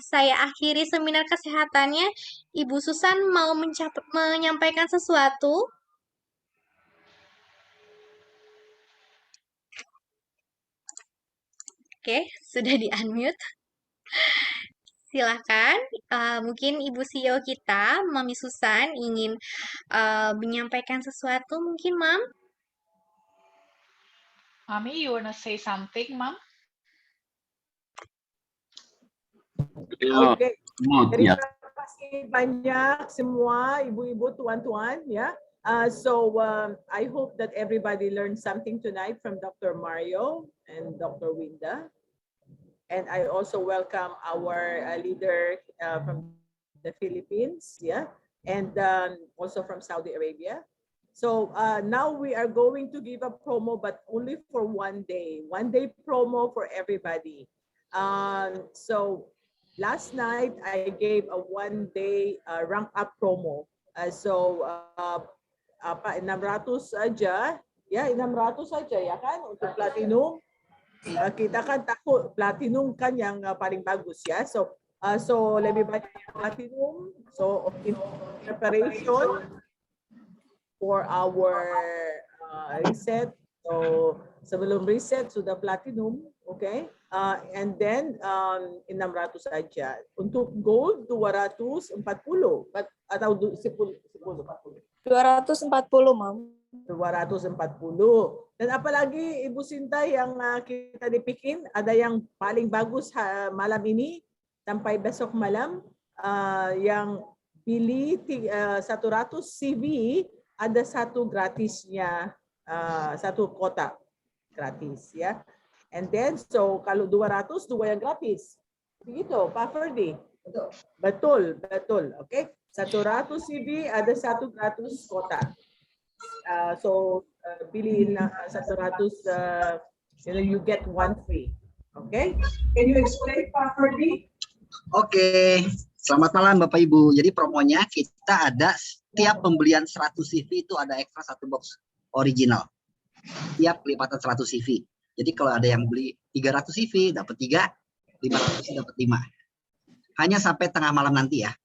saya akhiri seminar kesehatannya, Ibu Susan mau menyampaikan sesuatu? Oke, sudah di-unmute. Silahkan, mungkin Ibu CEO kita, Mami Susan, ingin menyampaikan sesuatu mungkin, Mam? Mami, you wanna say something, Mom? Oke, terima kasih banyak semua ibu-ibu, tuan-tuan ya. I hope that everybody learned something tonight from Dr. Mario and Dr. Winda. And I also welcome our leader from the Philippines, yeah, and also from Saudi Arabia. So now we are going to give a promo, but only for 1 day. 1 day promo for everybody. So last night I gave a 1 day rank up promo. 600 saja, ya 600 saja ya kan untuk platinum. Kita kan takut platinum kan yang paling bagus ya. So lebih banyak platinum. So in preparation for our reset. So sebelum reset sudah platinum, okay? And then 600 saja. Untuk gold 240 atau 10 40. 240, Mam. 240. Dan apalagi Ibu Sinta yang kita dipikin, ada yang paling bagus malam ini sampai besok malam, yang pilih 100 CV, ada satu gratisnya, satu kotak gratis ya. And then so kalau 200, 2 yang gratis. Begitu, Pak Ferdi. Betul. Oke. 100 CV ada satu gratis kotak. Pilih 100, you get 1 free. Okay? Can you explain, Pak Ferdi? Oke, selamat malam Bapak Ibu. Jadi promonya kita ada setiap pembelian 100 CV itu ada ekstra 1 box original. Tiap kelipatan 100 CV. Jadi kalau ada yang beli 300 CV dapat 3, 500 dapat 5. Hanya sampai tengah malam nanti ya.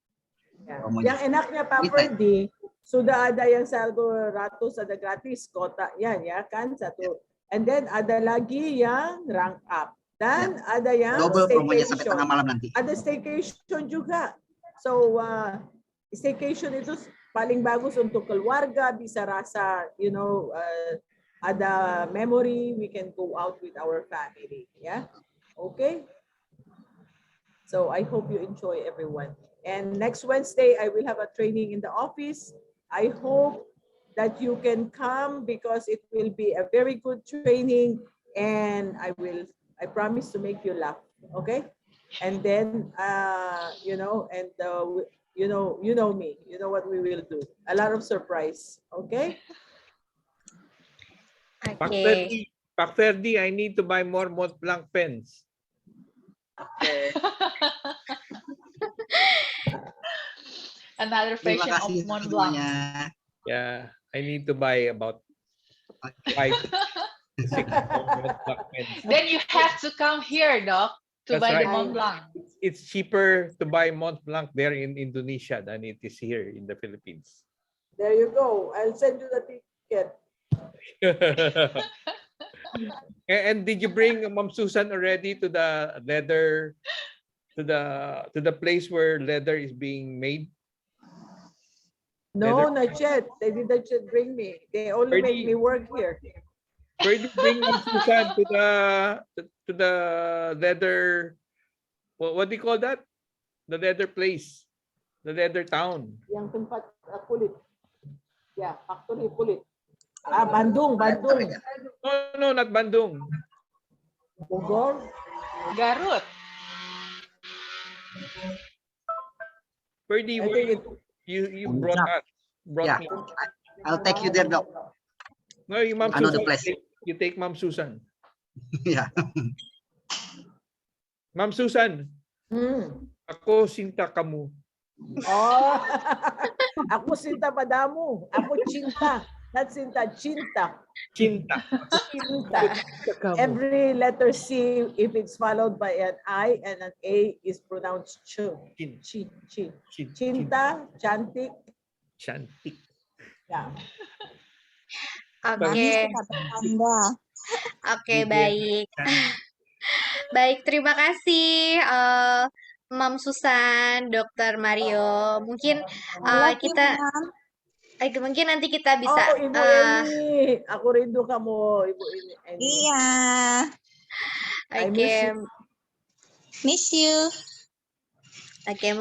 Yang enaknya Pak Ferdi, sudah ada yang 100 ada gratis kotak ya kan satu. And then ada lagi yang rank up. Dan ada yang double promonya sampai tengah malam nanti. Ada staycation juga. So staycation itu paling bagus untuk keluarga, bisa rasa ada memory, we can go out with our family, yeah. Okay. So I hope you enjoy everyone. And next Wednesday I will have a training in the office. I hope that you can come because it will be a very good training, and I promise to make you laugh, okay? And then, you know me, you know what we will do. A lot of surprise, okay? Okay. Pak Ferdi, I need to buy more Mont Blanc pens. Okay. Another version of Mont Blanc. Yeah, I need to buy about 5, 6 Mont Blanc pens. Then you have to come here, Doc, to That's buy right. the Mont Blanc. It's cheaper to buy Mont Blanc there in Indonesia than it is here in the Philippines. There you go. I'll send you the ticket. And did you bring Ma'am Susan already to the leather, to the place where leather is being made? No, Leather? not yet. They didn't yet bring me. They only make me work here. Where did you bring Ma'am Susan to the leather? What do you call that? The leather place, the leather town. Yang tempat kulit. Yeah, factory kulit. Bandung. No, not Bandung. Bogor. Garut. Birdie, I think you brought us. Yeah, I'll take you there, Doc. No, you Mom I know the Susan. place. You take Mom Susan. Yeah. Ma'am Susan, ako sinta kamu. Oh, ako Sinta Padamu. Ako Cinta. Not Sinta, Cinta. Cinta. Cinta. Every letter C, if it's followed by an I and an A, is pronounced ch. Cinta, cantik. Cantik. Yeah. Oke. Oke, baik. Baik, terima kasih Mam Susan, Dr. Mario. Mungkin mungkin nanti kita bisa Ibu Eni, aku rindu kamu, Ibu Eni. Iya. Oke. Miss you. Oke, mungkin